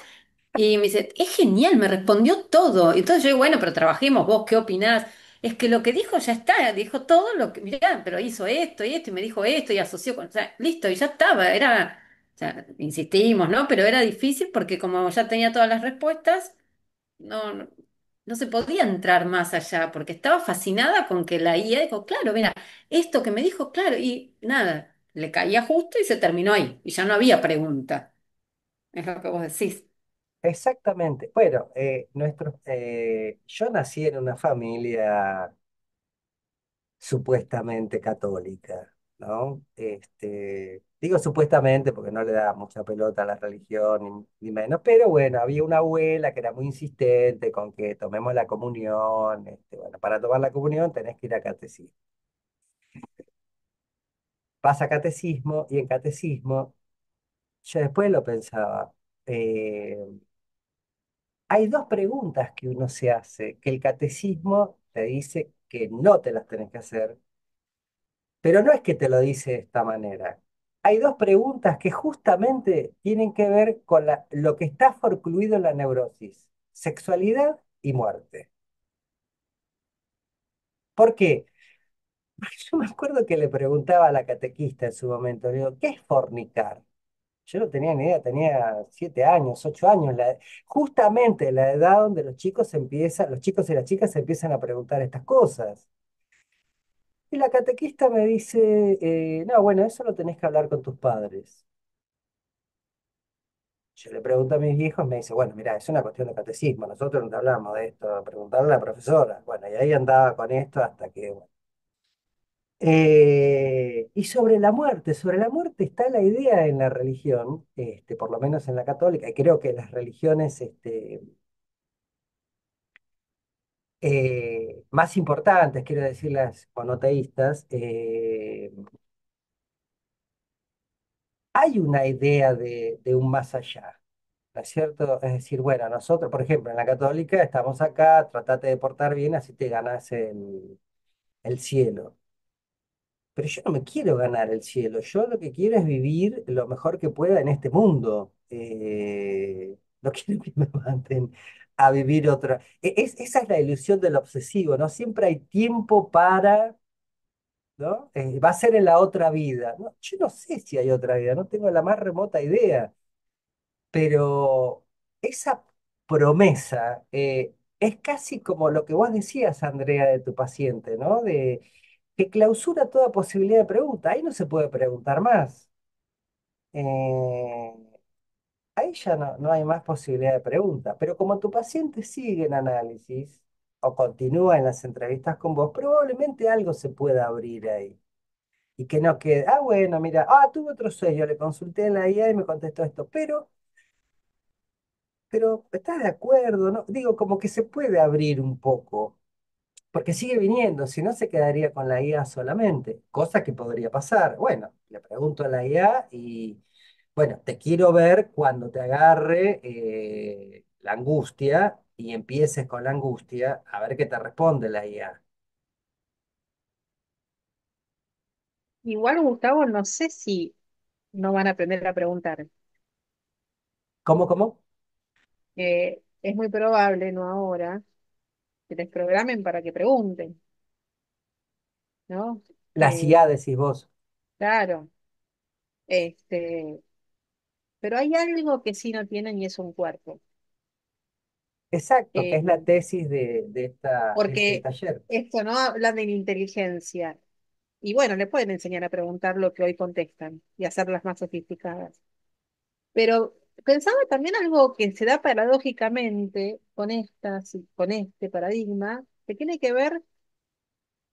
y me dice, es genial, me respondió todo. Y entonces yo digo, bueno, pero trabajemos, vos qué opinás. Es que lo que dijo ya está, dijo todo lo que, mirá, pero hizo esto y esto, y me dijo esto y asoció con, o sea, listo, y ya estaba, era, o sea, insistimos, ¿no? Pero era difícil porque como ya tenía todas las respuestas, no, no se podía entrar más allá, porque estaba fascinada con que la IA dijo, claro, mira, esto que me dijo, claro, y nada, le caía justo y se terminó ahí, y ya no había pregunta, es lo que vos decís. exactamente. Bueno, yo nací en una familia supuestamente católica, ¿no? Digo supuestamente porque no le da mucha pelota a la religión, ni menos, pero bueno, había una abuela que era muy insistente con que tomemos la comunión. Bueno, para tomar la comunión tenés que ir a catecismo. Vas a catecismo y en catecismo, yo después lo pensaba, eh, hay dos preguntas que uno se hace, que el catecismo te dice que no te las tenés que hacer, pero no es que te lo dice de esta manera. Hay dos preguntas que justamente tienen que ver con lo que está forcluido en la neurosis, sexualidad y muerte. ¿Por qué? Yo me acuerdo que le preguntaba a la catequista en su momento, le digo, ¿qué es fornicar? Yo no tenía ni idea, tenía 7 años, 8 años, justamente la edad donde los chicos y las chicas se empiezan a preguntar estas cosas. Y la catequista me dice, no, bueno, eso lo tenés que hablar con tus padres. Yo le pregunto a mis viejos, me dice, bueno, mira, es una cuestión de catecismo, nosotros no te hablamos de esto, preguntarle a la profesora. Bueno, y ahí andaba con esto hasta que, bueno. Y sobre la muerte está la idea en la religión, por lo menos en la católica, y creo que las religiones más importantes, quiero decir las monoteístas, hay una idea de un más allá. ¿No es cierto? Es decir, bueno, nosotros, por ejemplo, en la católica estamos acá, tratate de portar bien, así te ganas el cielo. Pero yo no me quiero ganar el cielo, yo lo que quiero es vivir lo mejor que pueda en este mundo. No quiero que me manden a vivir otra. Esa es la ilusión del obsesivo, ¿no? Siempre hay tiempo para, ¿no? Va a ser en la otra vida. No, yo no sé si hay otra vida, no tengo la más remota idea. Pero esa promesa es casi como lo que vos decías, Andrea, de tu paciente, ¿no? De que clausura toda posibilidad de pregunta. Ahí no se puede preguntar más. Eh, Ahí ya no hay más posibilidad de pregunta. Pero como tu paciente sigue en análisis o continúa en las entrevistas con vos, probablemente algo se pueda abrir ahí. Y que no quede, bueno, mira, tuve otro sueño, le consulté en la IA y me contestó esto, pero ¿estás de acuerdo? ¿No? Digo, como que se puede abrir un poco, porque sigue viniendo, si no se quedaría con la IA solamente, cosa que podría pasar. Bueno, le pregunto a la IA y, bueno, te quiero ver cuando te agarre la angustia y empieces con la angustia, a ver qué te responde la IA. Igual, Gustavo, no sé si no van a aprender a preguntar. ¿Cómo, cómo? Es muy probable, no ahora, que les programen para que pregunten, ¿no? La IA, Eh, decís vos. claro, este, pero hay algo que sí no tienen y es un cuerpo. Exacto, que es la Eh, tesis de este porque taller. esto no hablan de la inteligencia. Y bueno, le pueden enseñar a preguntar lo que hoy contestan y hacerlas más sofisticadas. Pero pensaba también algo que se da paradójicamente con este paradigma, que tiene que ver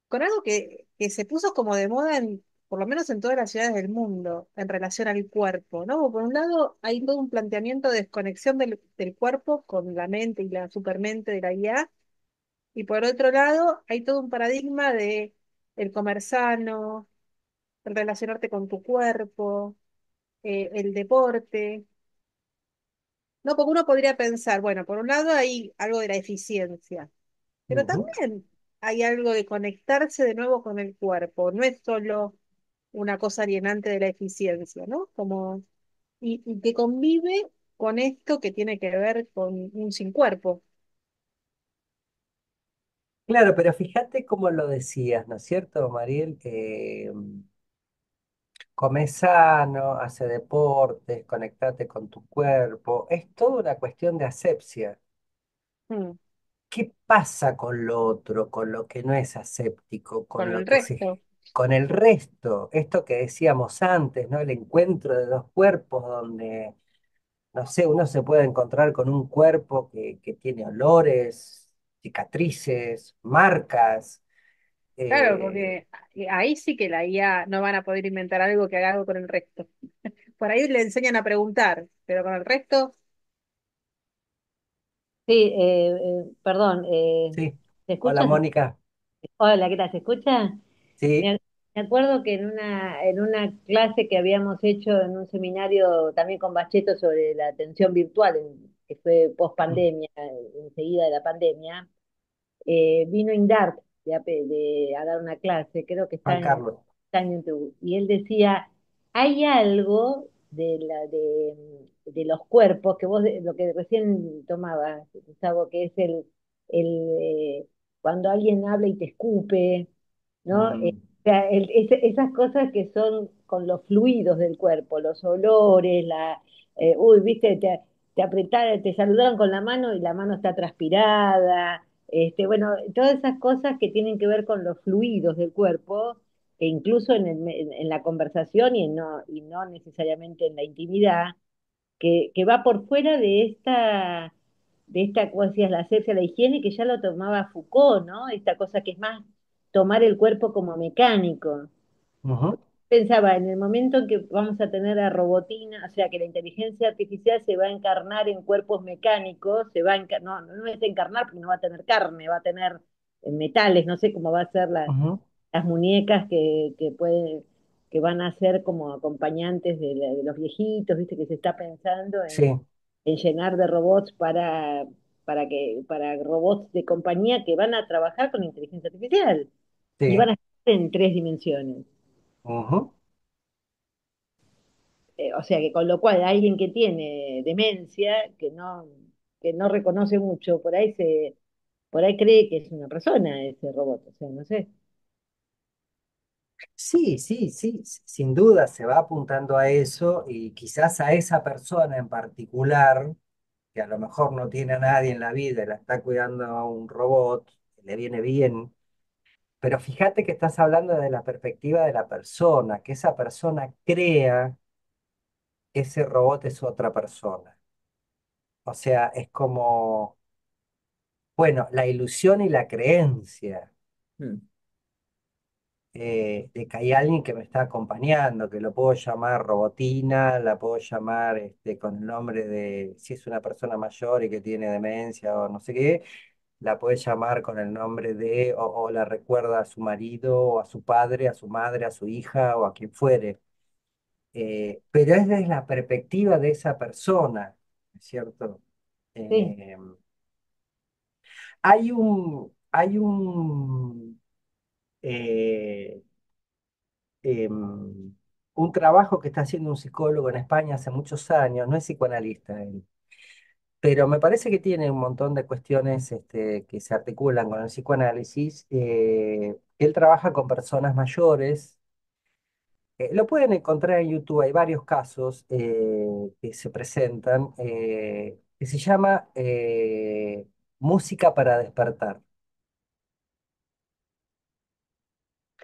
con algo que se puso como de moda por lo menos en todas las ciudades del mundo, en relación al cuerpo, ¿no? Por un lado, hay todo un planteamiento de desconexión del cuerpo con la mente y la supermente de la IA, y por otro lado, hay todo un paradigma de el comer sano, el relacionarte con tu cuerpo, el deporte. No, porque uno podría pensar, bueno, por un lado hay algo de la eficiencia, pero Ujú. también hay algo de conectarse de nuevo con el cuerpo. No es solo una cosa alienante de la eficiencia, ¿no? Y que convive con esto que tiene que ver con un sin cuerpo. Claro, pero fíjate cómo lo decías, ¿no es cierto, Mariel? Come sano, hace deportes, conectate con tu cuerpo. Es toda una cuestión de asepsia. Mm, ¿Qué pasa con lo otro, con lo que no es aséptico, con con lo el que se, resto. con el resto? Esto que decíamos antes, ¿no? El encuentro de dos cuerpos donde, no sé, uno se puede encontrar con un cuerpo que tiene olores, cicatrices, marcas. Claro, Eh, porque ahí sí que la IA no van a poder inventar algo que haga algo con el resto. Por ahí le enseñan a preguntar, pero con el resto, Sí, perdón, sí, ¿se hola escucha? Mónica, Hola, ¿qué tal? ¿Se escucha? sí, Me acuerdo que en una clase que habíamos hecho en un seminario también con Bacheto sobre la atención virtual, que fue post mm, pandemia, enseguida de la pandemia, vino Indart a dar una clase, creo que Juan Carlos. está en YouTube, y él decía, hay algo de los cuerpos, que lo que recién tomabas, Gustavo, que es el cuando alguien habla y te escupe, ¿no? Mm, O sea, esas cosas que son con los fluidos del cuerpo, los olores, uy, viste, te apretaron, te saludaron con la mano y la mano está transpirada, bueno, todas esas cosas que tienen que ver con los fluidos del cuerpo, e incluso en la conversación y no necesariamente en la intimidad, que va por fuera de esta, como decías, la asepsia, la higiene, que ya lo tomaba Foucault, ¿no? Esta cosa que es más tomar el cuerpo como mecánico. ujú, Pensaba, en el momento en que vamos a tener a robotina, o sea, que la inteligencia artificial se va a encarnar en cuerpos mecánicos, no es encarnar porque no va a tener carne, va a tener metales, no sé cómo va a ser ujú, las muñecas que van a ser como acompañantes de los viejitos, viste que se está pensando sí, en llenar de robots para robots de compañía que van a trabajar con inteligencia artificial y van sí, a estar en tres dimensiones. ujú. O sea que con lo cual alguien que tiene demencia, que no reconoce mucho, por ahí cree que es una persona ese robot, o sea, no sé. Sí, sí, sí, sin duda se va apuntando a eso y quizás a esa persona en particular, que a lo mejor no tiene a nadie en la vida y la está cuidando a un robot, le viene bien, pero fíjate que estás hablando de la perspectiva de la persona, que esa persona crea que ese robot es otra persona. O sea, es como, bueno, la ilusión y la creencia. Mm. De que hay alguien que me está acompañando, que lo puedo llamar robotina, la puedo llamar con el nombre de, si es una persona mayor y que tiene demencia o no sé qué, la puede llamar con el nombre de, o la recuerda a su marido, o a su padre, a su madre, a su hija, o a quien fuere. Pero es desde la perspectiva de esa persona, ¿es cierto? Sí, Eh, hay eh, un trabajo que está haciendo un psicólogo en España hace muchos años, no es psicoanalista él, pero me parece que tiene un montón de cuestiones que se articulan con el psicoanálisis. Él trabaja con personas mayores. Lo pueden encontrar en YouTube, hay varios casos que se presentan, que se llama Música para despertar.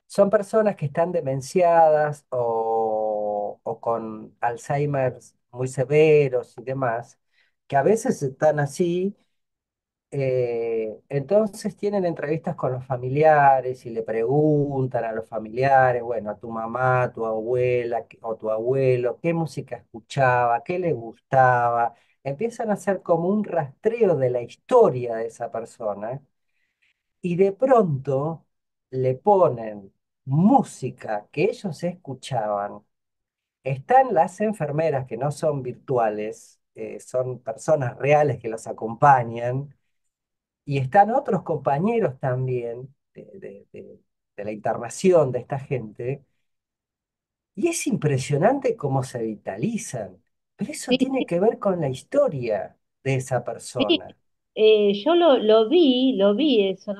Son personas que están demenciadas o con Alzheimer muy severos y demás, que a veces están así, entonces tienen entrevistas con los familiares y le preguntan a los familiares, bueno, a tu mamá, a tu abuela o tu abuelo, qué música escuchaba, qué le gustaba. Empiezan a hacer como un rastreo de la historia de esa persona y de pronto le ponen música que ellos escuchaban. Están las enfermeras que no son virtuales, son personas reales que los acompañan, y están otros compañeros también de la internación de esta gente, y es impresionante cómo se vitalizan, pero eso sí, tiene que ver con la historia de esa sí. persona. Yo lo vi eso,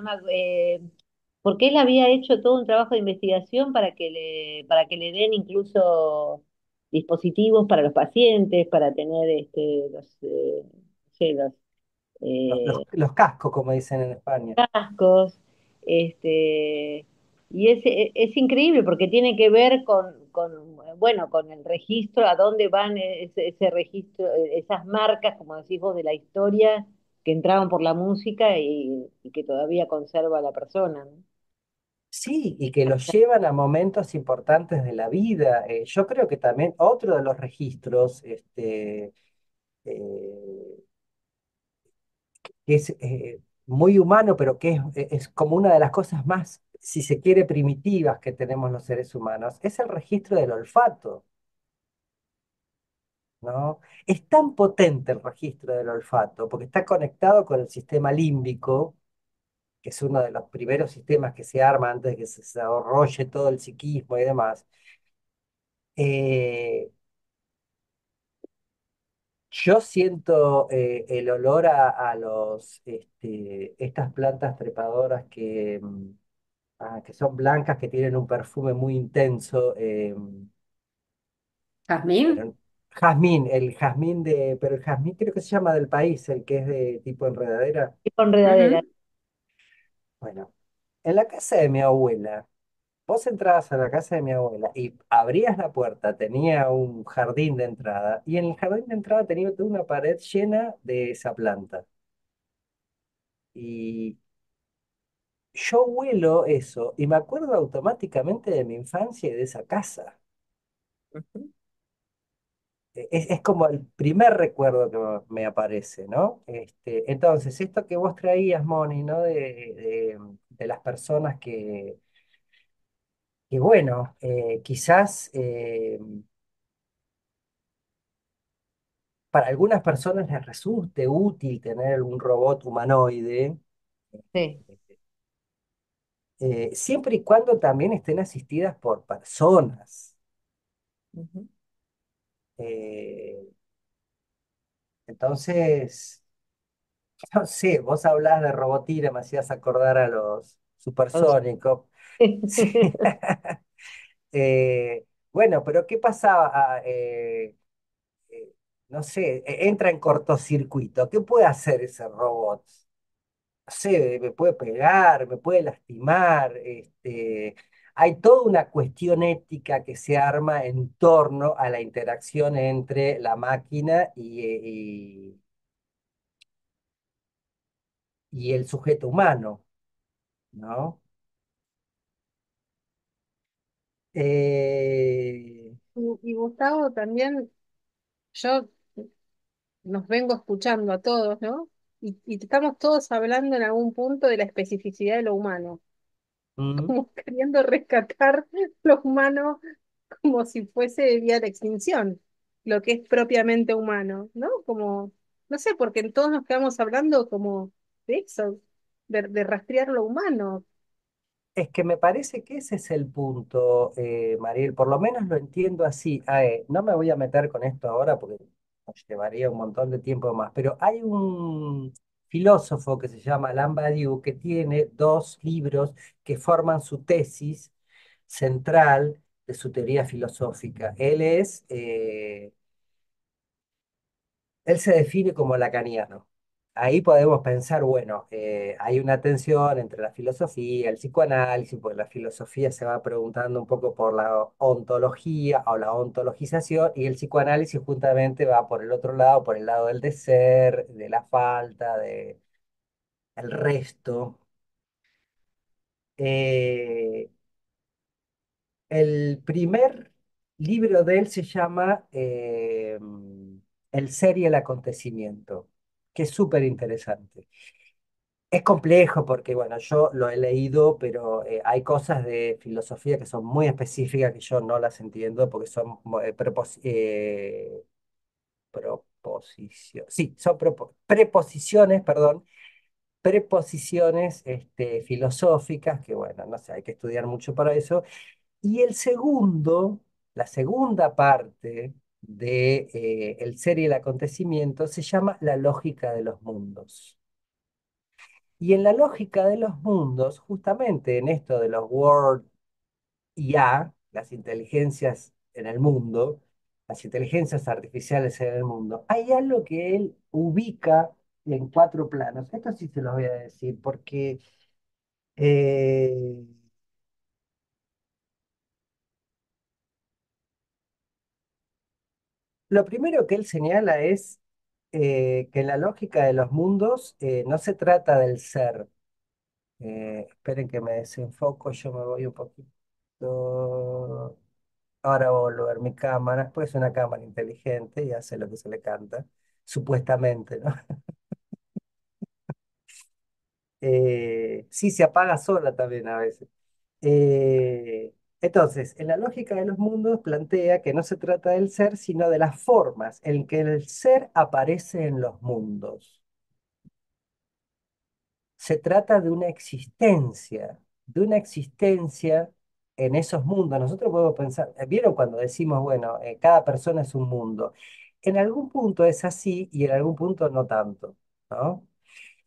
porque él había hecho todo un trabajo de investigación para que le den incluso dispositivos para los pacientes, para tener no sé, eh, Los cascos, como dicen en España. cascos, y es increíble porque tiene que ver bueno, con el registro, a dónde van ese registro, esas marcas, como decís vos, de la historia que entraban por la música y que todavía conserva la persona, ¿no? sí, y que los llevan a momentos importantes de la vida. Yo creo que también otro de los registros, eh, que es muy humano, pero que es como una de las cosas más, si se quiere, primitivas que tenemos los seres humanos, es el registro del olfato, ¿no? Es tan potente el registro del olfato, porque está conectado con el sistema límbico, que es uno de los primeros sistemas que se arma antes de que se desarrolle todo el psiquismo y demás. Eh, yo siento el olor a estas plantas trepadoras que son blancas, que tienen un perfume muy intenso, ¿Jazmín? pero jazmín, pero el jazmín creo que se llama del país, el que es de tipo enredadera. Tipo enredadera. Ujú. Bueno, en la casa de mi abuela, vos entrabas a la casa de mi abuela y abrías la puerta, tenía un jardín de entrada, y en el jardín de entrada tenía toda una pared llena de esa planta. Y yo huelo eso y me acuerdo automáticamente de mi infancia y de esa casa. Ujú. Es como el primer recuerdo que me aparece, ¿no? Entonces, esto que vos traías, Moni, ¿no? De las personas que bueno, quizás para algunas personas les resulte útil tener un robot humanoide, Sí. siempre y cuando también estén asistidas por personas. Ujú. Eh, entonces, no sé, vos hablás de robotina, me hacías acordar a los supersónicos. Sí. Bueno, pero ¿qué pasaba? No sé, entra en cortocircuito. ¿Qué puede hacer ese robot? No sé, me puede pegar, me puede lastimar. Hay toda una cuestión ética que se arma en torno a la interacción entre la máquina y el sujeto humano, ¿no? Eh, Y Gustavo, también yo nos vengo escuchando a todos, ¿no? Y estamos todos hablando en algún punto de la especificidad de lo humano, mm, como queriendo rescatar lo humano como si fuese de vía de extinción, lo que es propiamente humano, ¿no? Como, no sé, porque todos nos quedamos hablando como de eso, de rastrear lo humano. Es que me parece que ese es el punto, Mariel, por lo menos lo entiendo así. No me voy a meter con esto ahora porque nos llevaría un montón de tiempo más, pero hay un filósofo que se llama Alain Badiou que tiene dos libros que forman su tesis central de su teoría filosófica. Él se define como lacaniano. Ahí podemos pensar, bueno, hay una tensión entre la filosofía, el psicoanálisis, porque la filosofía se va preguntando un poco por la ontología o la ontologización, y el psicoanálisis justamente va por el otro lado, por el lado del de ser, de la falta, de el resto. Eh, el primer libro de él se llama El ser y el acontecimiento, que es súper interesante. Es complejo porque, bueno, yo lo he leído, pero hay cosas de filosofía que son muy específicas que yo no las entiendo porque son sí, son preposiciones, perdón, preposiciones filosóficas que, bueno, no sé, hay que estudiar mucho para eso. Y la segunda parte de El ser y el acontecimiento se llama La lógica de los mundos. Y en la lógica de los mundos, justamente en esto de los World IA, las inteligencias en el mundo, las inteligencias artificiales en el mundo, hay algo que él ubica en cuatro planos. Esto sí se los voy a decir, porque eh, lo primero que él señala es que en la lógica de los mundos no se trata del ser, Esperen que me desenfoco, yo me voy un poquito. Ahora voy a volver mi cámara, pues es una cámara inteligente y hace lo que se le canta, supuestamente, ¿no? Sí, se apaga sola también a veces. Entonces, en la lógica de los mundos plantea que no se trata del ser, sino de las formas en que el ser aparece en los mundos. Se trata de una existencia en esos mundos. Nosotros podemos pensar, ¿vieron cuando decimos, bueno, cada persona es un mundo? En algún punto es así y en algún punto no tanto, ¿no?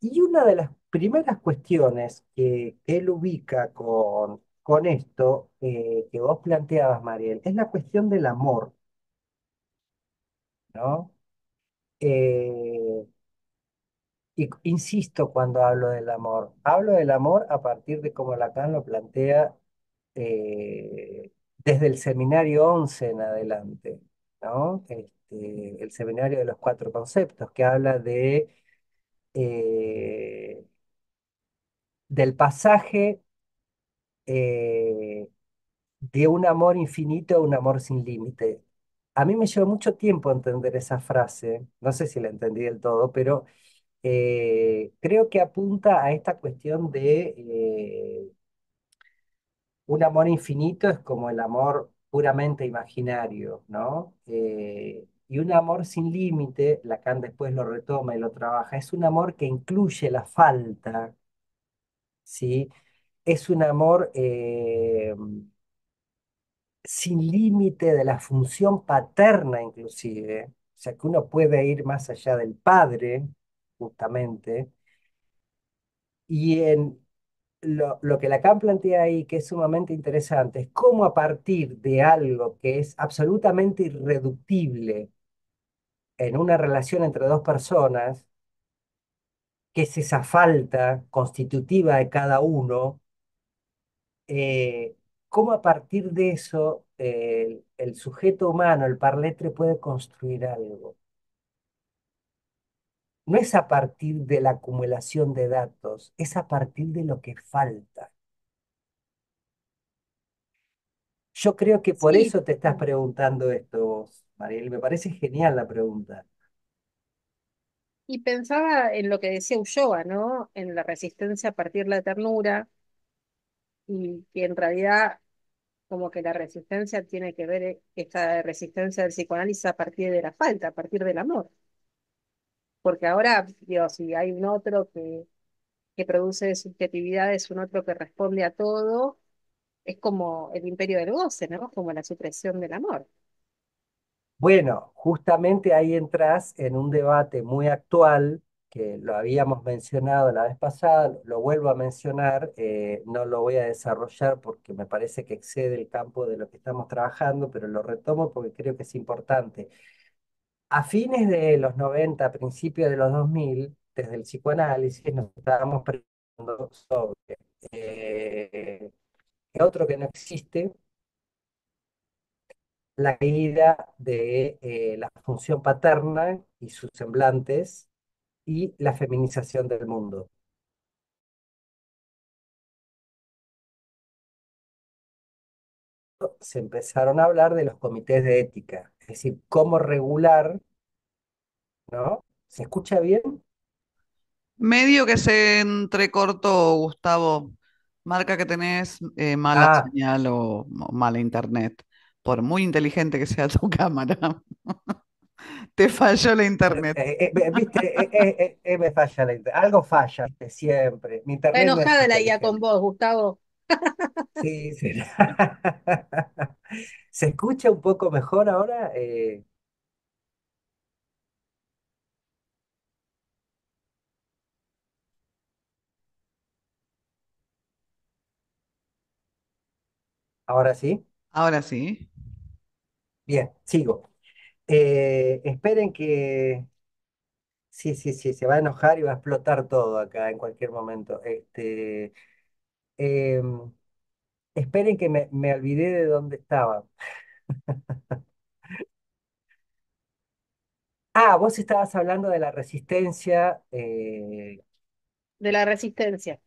Y una de las primeras cuestiones que él ubica con esto que vos planteabas, Mariel, es la cuestión del amor, ¿no? Eh, y insisto cuando hablo del amor a partir de cómo Lacan lo plantea desde el seminario 11 en adelante, ¿no? El seminario de los cuatro conceptos, que habla eh, del pasaje eh, de un amor infinito a un amor sin límite. A mí me llevó mucho tiempo entender esa frase, no sé si la entendí del todo, pero creo que apunta a esta cuestión de un amor infinito es como el amor puramente imaginario, ¿no? Y un amor sin límite, Lacan después lo retoma y lo trabaja, es un amor que incluye la falta, ¿sí? Es un amor sin límite de la función paterna inclusive, o sea que uno puede ir más allá del padre, justamente, y en lo que Lacan plantea ahí, que es sumamente interesante, es cómo a partir de algo que es absolutamente irreductible en una relación entre dos personas, que es esa falta constitutiva de cada uno, eh, cómo a partir de eso el sujeto humano, el parletre, puede construir algo. No es a partir de la acumulación de datos, es a partir de lo que falta. Yo creo que por Sí, eso te estás preguntando esto vos, Mariel. Me parece genial la pregunta. y pensaba en lo que decía Ulloa, ¿no? En la resistencia a partir de la ternura, y que en realidad como que la resistencia tiene que ver, esta resistencia del psicoanálisis a partir de la falta, a partir del amor. Porque ahora, digo, si hay un otro que produce subjetividades, un otro que responde a todo, es como el imperio del goce, ¿no? Como la supresión del amor. Bueno, justamente ahí entras en un debate muy actual que lo habíamos mencionado la vez pasada, lo vuelvo a mencionar, no lo voy a desarrollar porque me parece que excede el campo de lo que estamos trabajando, pero lo retomo porque creo que es importante. A fines de los 90, principios de los 2000, desde el psicoanálisis nos estábamos preguntando sobre eh, otro que no existe, la caída de la función paterna y sus semblantes y la feminización del mundo. Se empezaron a hablar de los comités de ética, es decir, cómo regular, ¿no? ¿Se escucha bien? Medio que se entrecortó, Gustavo. Marca que tenés mala Ah, señal o mala internet. Por muy inteligente que sea tu cámara, te falló la internet. viste, me falla algo falla, ¿viste? Siempre. Mi Está internet no es enojada la IA con inteligente. vos, Gustavo. Sí, sí. ¿Se escucha un poco mejor ahora? ¿Ahora sí? Ahora sí. Bien, sigo. Esperen que... Sí, sí, sí, se va a enojar y va a explotar todo acá en cualquier momento. Em, esperen que me olvidé de dónde estaba. Ah, vos estabas hablando de la resistencia. De la resistencia.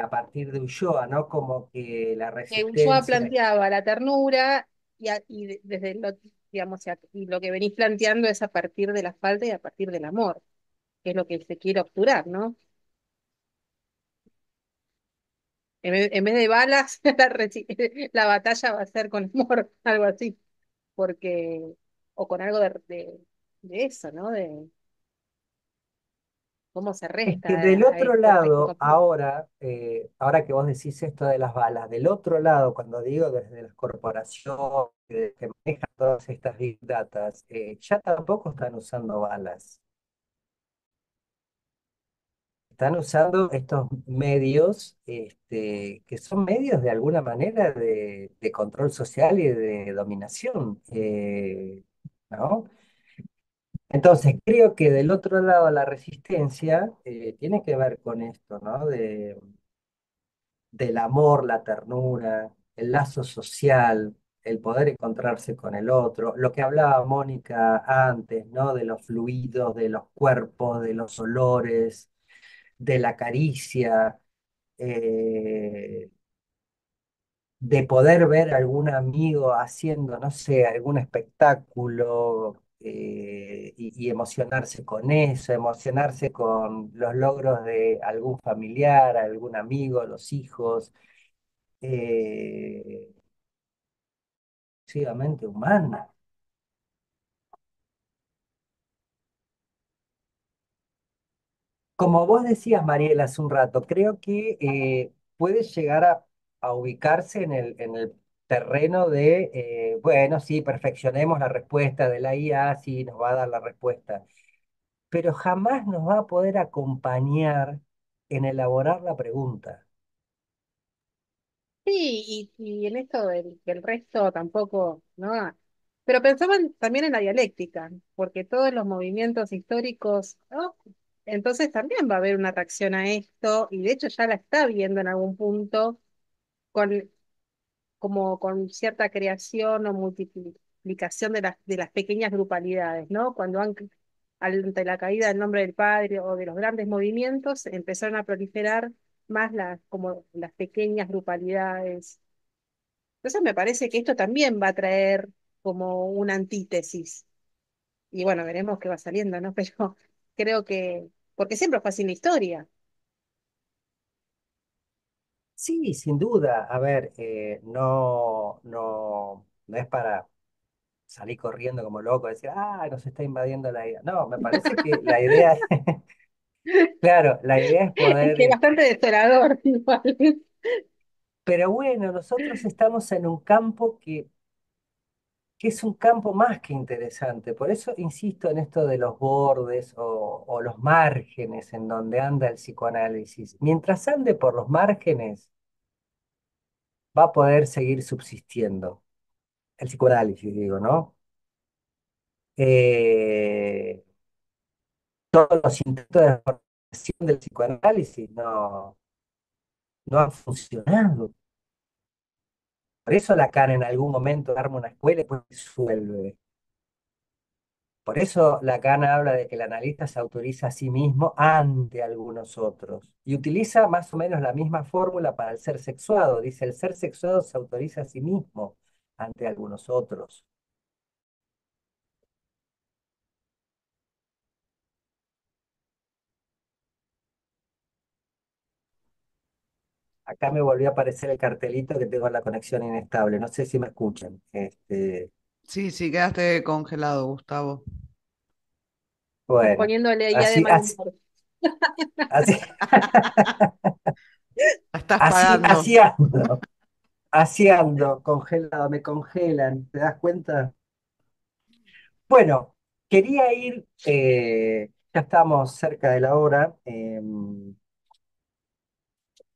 a partir de Ulloa, ¿no? Como que la Que Ulloa resistencia. planteaba la ternura desde lo, digamos, y lo que venís planteando es a partir de la falta y a partir del amor, que es lo que se quiere obturar, ¿no? En vez de balas, la batalla va a ser con amor, algo así, porque, o con algo de eso, ¿no? De cómo se Es que resta del otro a este lado, conflicto. ahora, ahora que vos decís esto de las balas, del otro lado, cuando digo desde las corporaciones que manejan todas estas big datas, ya tampoco están usando balas. Están usando estos medios, que son medios de alguna manera de control social y de dominación, ¿no? Entonces, creo que del otro lado la resistencia tiene que ver con esto, ¿no? Del amor, la ternura, el lazo social, el poder encontrarse con el otro, lo que hablaba Mónica antes, ¿no? De los fluidos, de los cuerpos, de los olores, de la caricia, eh, de poder ver a algún amigo haciendo, no sé, algún espectáculo, y emocionarse con eso, emocionarse con los logros de algún familiar, algún amigo, los hijos, eh, excesivamente humana. Como vos decías, Mariela, hace un rato, creo que puede llegar a ubicarse en el terreno de, bueno, sí, perfeccionemos la respuesta de la IA, sí, nos va a dar la respuesta, pero jamás nos va a poder acompañar en elaborar la pregunta. Sí, y en esto del resto tampoco, ¿no? Pero pensaban también en la dialéctica, porque todos los movimientos históricos, ¿no? Entonces también va a haber una reacción a esto, y de hecho ya la está viendo en algún punto, con, como con cierta creación o multiplicación de las pequeñas grupalidades, ¿no? Cuando ante la caída del nombre del padre o de los grandes movimientos, empezaron a proliferar más como las pequeñas grupalidades. Entonces me parece que esto también va a traer como una antítesis. Y bueno, veremos qué va saliendo, ¿no? Pero creo que, porque siempre fue así en la historia. Sí, sin duda. A ver, no es para salir corriendo como loco, decir, ah, nos está invadiendo la idea. No, me parece que la idea, claro, la idea es Es poder, que bastante desolador, igual. pero bueno, nosotros estamos en un campo que es un campo más que interesante. Por eso insisto en esto de los bordes o los márgenes en donde anda el psicoanálisis. Mientras ande por los márgenes, va a poder seguir subsistiendo. El psicoanálisis, digo, ¿no? Eh, todos los intentos de formación del psicoanálisis no han funcionado. Por eso Lacan en algún momento arma una escuela y después disuelve. Por eso Lacan habla de que el analista se autoriza a sí mismo ante algunos otros. Y utiliza más o menos la misma fórmula para el ser sexuado. Dice, el ser sexuado se autoriza a sí mismo ante algunos otros. Acá me volvió a aparecer el cartelito que tengo la conexión inestable. No sé si me escuchan. Sí, sí, quedaste congelado, Gustavo. Bueno, Poniéndole ya de así, mal así, humor. así, La estás pagando. así ando. Así ando, congelado, me congelan, ¿te das cuenta? Bueno, quería ir, ya estamos cerca de la hora.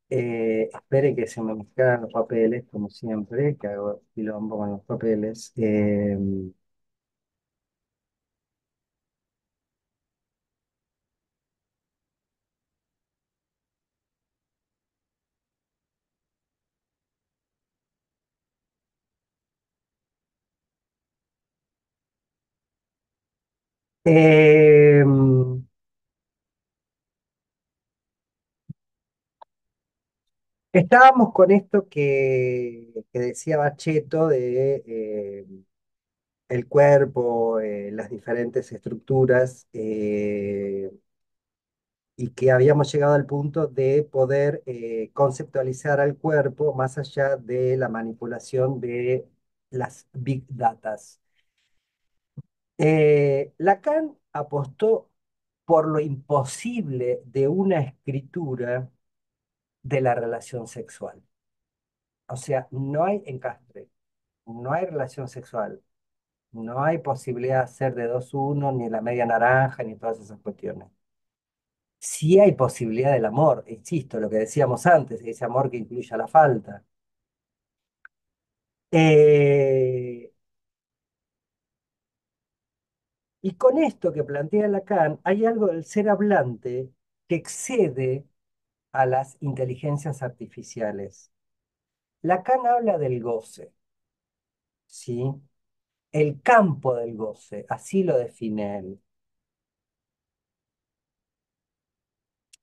Espere que se me mezclan los papeles, como siempre, que hago quilombo con los papeles. Eh, Estábamos con esto que decía Bacheto de el cuerpo, las diferentes estructuras, y que habíamos llegado al punto de poder conceptualizar al cuerpo más allá de la manipulación de las big datas. Lacan apostó por lo imposible de una escritura de la relación sexual. O sea, no hay encastre, no hay relación sexual, no hay posibilidad de hacer de dos uno, ni la media naranja, ni todas esas cuestiones. Sí hay posibilidad del amor, insisto, lo que decíamos antes, ese amor que incluya la falta. Eh, y con esto que plantea Lacan, hay algo del ser hablante que excede a las inteligencias artificiales. Lacan habla del goce, ¿sí? El campo del goce, así lo define él.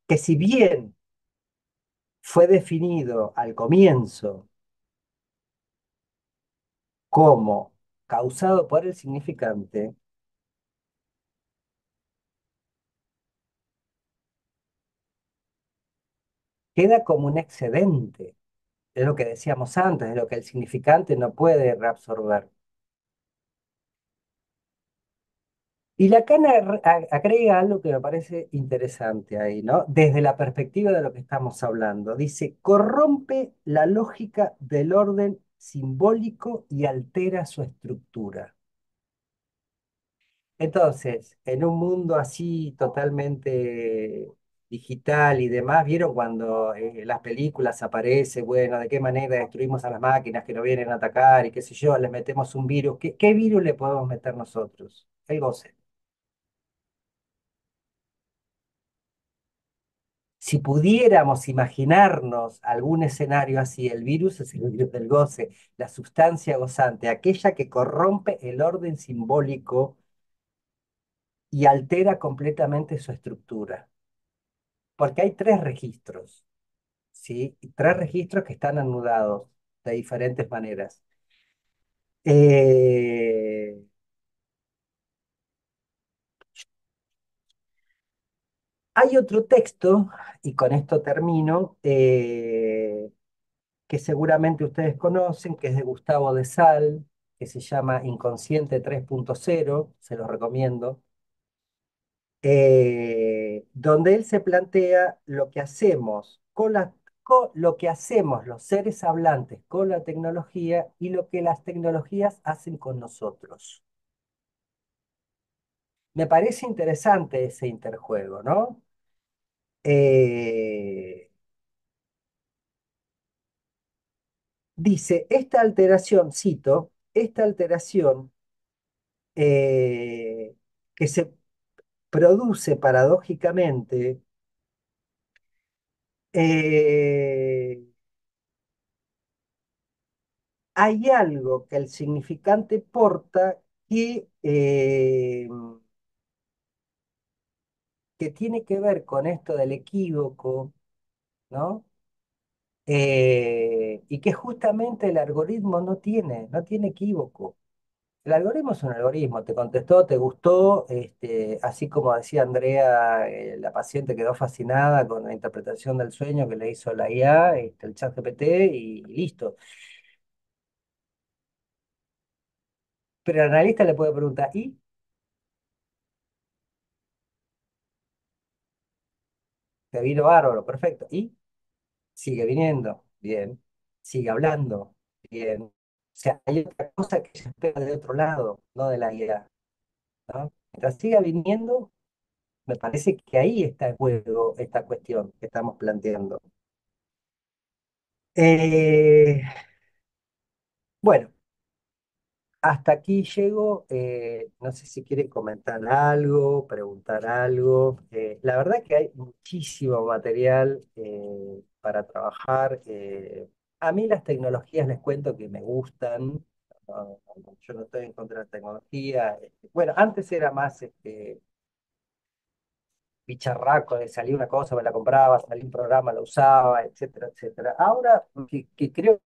Que si bien fue definido al comienzo como causado por el significante, queda como un excedente. Es lo que decíamos antes, de lo que el significante no puede reabsorber. Y Lacan agrega algo que me parece interesante ahí, ¿no? Desde la perspectiva de lo que estamos hablando. Dice, corrompe la lógica del orden simbólico y altera su estructura. Entonces, en un mundo así totalmente digital y demás, ¿vieron cuando las películas aparece, bueno, de qué manera destruimos a las máquinas que nos vienen a atacar y qué sé yo, les metemos un virus? ¿Qué virus le podemos meter nosotros? El goce. Si pudiéramos imaginarnos algún escenario así, el virus es el virus del goce, la sustancia gozante, aquella que corrompe el orden simbólico y altera completamente su estructura. Porque hay tres registros, ¿sí? Y tres registros que están anudados de diferentes maneras. Eh, Hay otro texto, y con esto termino, que seguramente ustedes conocen, que es de Gustavo de Sal, que se llama Inconsciente 3.0, se lo recomiendo, donde él se plantea lo que hacemos lo que hacemos los seres hablantes con la tecnología y lo que las tecnologías hacen con nosotros. Me parece interesante ese interjuego, ¿no? Eh, Dice, esta alteración, cito, esta alteración eh, que se produce paradójicamente, eh, hay algo que el significante porta que tiene que ver con esto del equívoco, ¿no? Y que justamente el algoritmo no tiene equívoco. El algoritmo es un algoritmo, te contestó, te gustó, así como decía Andrea, la paciente quedó fascinada con la interpretación del sueño que le hizo la IA, el chat GPT y listo. Pero el analista le puede preguntar, ¿y? Te vino bárbaro, perfecto. ¿Y? Sigue viniendo, bien. Sigue hablando, bien. O sea, hay otra cosa que se espera de otro lado, no de la IA, ¿no? Mientras siga viniendo, me parece que ahí está el juego, esta cuestión que estamos planteando. Eh, bueno, hasta aquí llego. No sé si quieren comentar algo, preguntar algo. La verdad que hay muchísimo material para trabajar. A mí las tecnologías les cuento que me gustan. Yo no estoy en contra de la tecnología. Bueno, antes era más bicharraco, de salía una cosa, me la compraba, salía un programa, lo usaba, etcétera, etcétera. Ahora que creo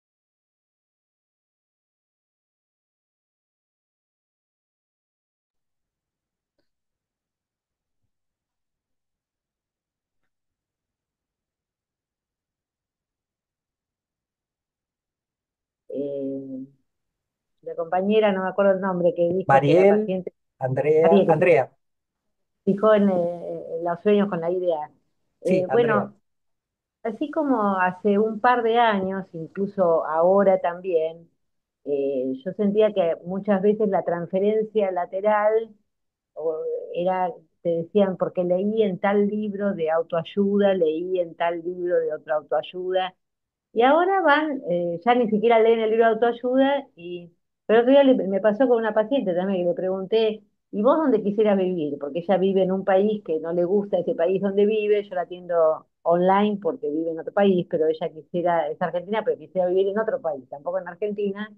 Eh, la compañera, no me acuerdo el nombre, que dijo que la Mariel, paciente, Andrea, María, que se Andrea, fijó en los sueños con la idea. sí, Andrea. Bueno, así como hace un par de años, incluso ahora también, yo sentía que muchas veces la transferencia lateral o era, te decían, porque leí en tal libro de autoayuda, leí en tal libro de otra autoayuda, y ahora van, ya ni siquiera leen el libro de autoayuda, pero otro día me pasó con una paciente también, que le pregunté, ¿y vos dónde quisieras vivir? Porque ella vive en un país que no le gusta ese país donde vive, yo la atiendo online porque vive en otro país, pero ella quisiera, es argentina, pero quisiera vivir en otro país, tampoco en Argentina,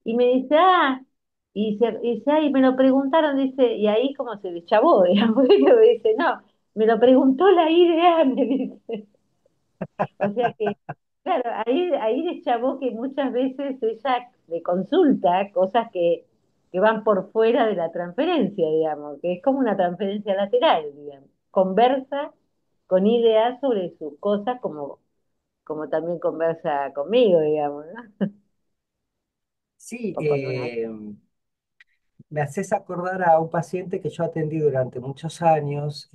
y me dice, y me lo preguntaron, dice, y ahí como se deschavó, digamos, y me dice, no, me lo preguntó la idea, me dice. O sea que, claro, ahí deschavó que muchas veces ella le consulta cosas que van por fuera de la transferencia, digamos, que es como una transferencia lateral, digamos. Conversa con ideas sobre sus cosas como también conversa conmigo, digamos, ¿no? Sí, O con una... me haces acordar a un paciente que yo atendí durante muchos años,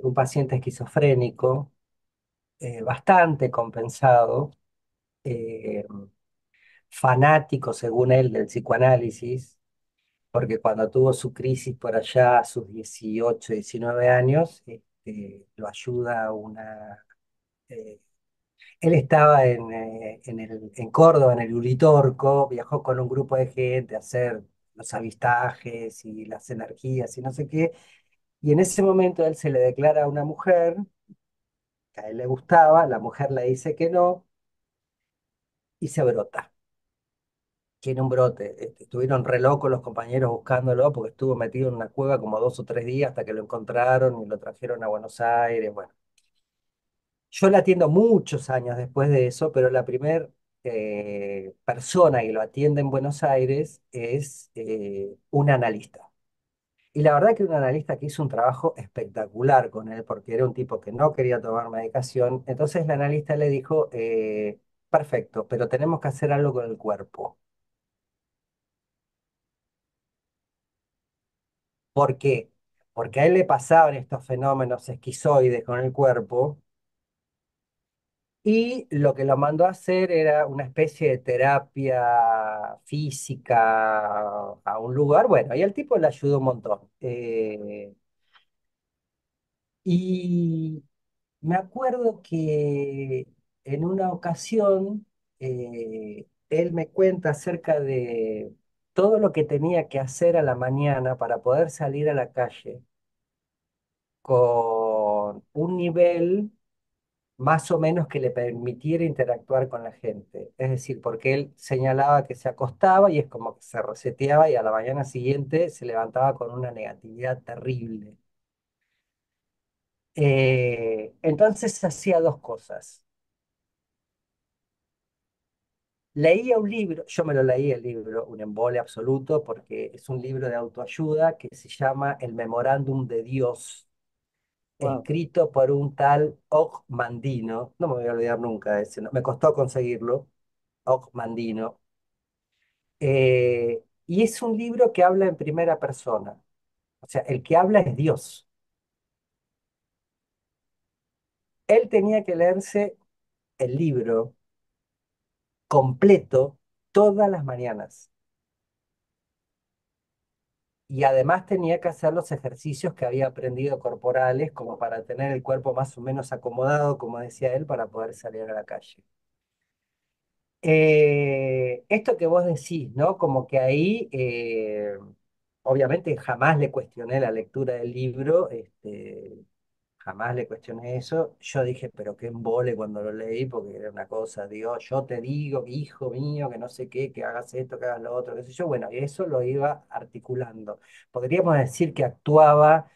un paciente esquizofrénico, bastante compensado, eh, fanático, según él, del psicoanálisis, porque cuando tuvo su crisis por allá a sus 18 19 años, lo ayuda una... eh, él estaba en Córdoba, en el Uritorco, viajó con un grupo de gente a hacer los avistajes y las energías y no sé qué, y en ese momento él se le declara a una mujer que a él le gustaba, la mujer le dice que no y se brota. Tiene un brote. Estuvieron re locos los compañeros buscándolo porque estuvo metido en una cueva como 2 o 3 días hasta que lo encontraron y lo trajeron a Buenos Aires. Bueno, yo la atiendo muchos años después de eso, pero la primer persona que lo atiende en Buenos Aires es un analista. Y la verdad que un analista que hizo un trabajo espectacular con él, porque era un tipo que no quería tomar medicación. Entonces el analista le dijo, perfecto, pero tenemos que hacer algo con el cuerpo. ¿Por qué? Porque a él le pasaban estos fenómenos esquizoides con el cuerpo y lo que lo mandó a hacer era una especie de terapia física a un lugar. Bueno, y el tipo le ayudó un montón. Y me acuerdo que en una ocasión él me cuenta acerca de todo lo que tenía que hacer a la mañana para poder salir a la calle con un nivel más o menos que le permitiera interactuar con la gente. Es decir, porque él señalaba que se acostaba y es como que se reseteaba y a la mañana siguiente se levantaba con una negatividad terrible. Entonces hacía dos cosas. Leía un libro, yo me lo leí el libro, un embole absoluto, porque es un libro de autoayuda que se llama El Memorándum de Dios, Wow. escrito por un tal Og Mandino. No me voy a olvidar nunca de ese, me costó conseguirlo, Og Mandino. Y es un libro que habla en primera persona, o sea, el que habla es Dios. Él tenía que leerse el libro completo todas las mañanas. Y además tenía que hacer los ejercicios que había aprendido corporales como para tener el cuerpo más o menos acomodado, como decía él, para poder salir a la calle. Esto que vos decís, ¿no? Como que ahí, obviamente jamás le cuestioné la lectura del libro, jamás le cuestioné eso. Yo dije, pero qué embole cuando lo leí, porque era una cosa, digo, yo te digo, hijo mío, que no sé qué, que hagas esto, que hagas lo otro, qué sé yo. Bueno, y eso lo iba articulando. Podríamos decir que actuaba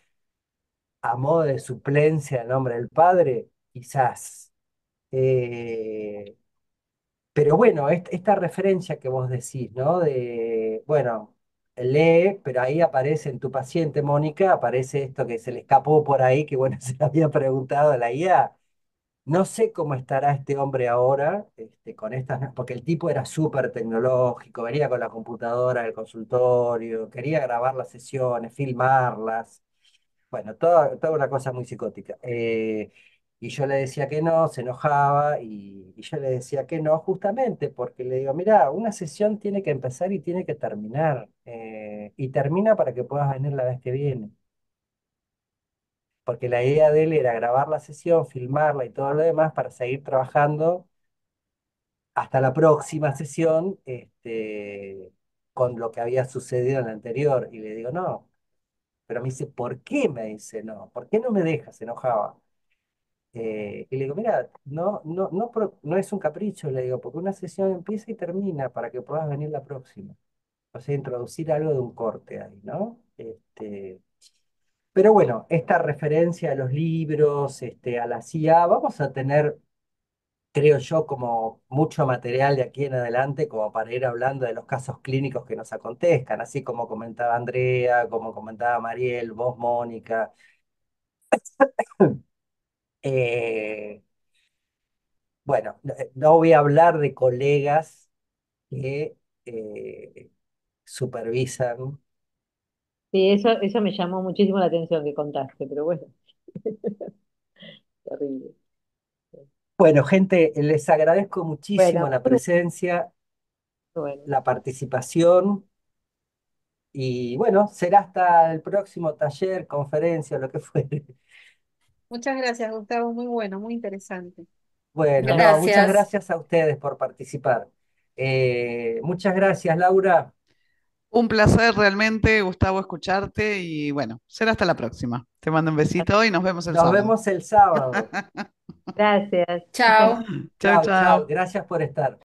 a modo de suplencia en nombre del padre, quizás. Eh, pero bueno, esta referencia que vos decís, ¿no? De, bueno, lee, pero ahí aparece en tu paciente, Mónica, aparece esto que se le escapó por ahí, que bueno, se le había preguntado a la IA. No sé cómo estará este hombre ahora, con estas, porque el tipo era súper tecnológico, venía con la computadora del consultorio, quería grabar las sesiones, filmarlas. Bueno, toda una cosa muy psicótica. Y yo le decía que no, se enojaba y yo le decía que no, justamente porque le digo, mira, una sesión tiene que empezar y tiene que terminar. Y termina para que puedas venir la vez que viene. Porque la idea de él era grabar la sesión, filmarla y todo lo demás para seguir trabajando hasta la próxima sesión, con lo que había sucedido en la anterior. Y le digo, no, pero me dice, ¿por qué? Me dice, no, ¿por qué no me dejas? Se enojaba. Y le digo, mira, no es un capricho, le digo, porque una sesión empieza y termina para que puedas venir la próxima. O sea, introducir algo de un corte ahí, ¿no? Pero bueno, esta referencia a los libros, a la CIA, vamos a tener, creo yo, como mucho material de aquí en adelante, como para ir hablando de los casos clínicos que nos acontezcan, así como comentaba Andrea, como comentaba Mariel, vos, Mónica. Eh, bueno, no voy a hablar de colegas que supervisan. Sí, eso me llamó muchísimo la atención que contaste, pero bueno, terrible. Bueno, gente, les agradezco muchísimo Bueno, la muy presencia, bueno. la participación y bueno, será hasta el próximo taller, conferencia, lo que fuere. Muchas gracias, Gustavo. Muy bueno, muy interesante. Bueno, Gracias. no, muchas Gracias. gracias a ustedes por participar. Muchas gracias, Laura. Un placer realmente, Gustavo, escucharte y bueno, será hasta la próxima. Te mando un besito y nos vemos el Nos sábado. vemos el sábado. Gracias. Muchas Chao. Chao, Chao, chao. chao. Gracias por estar.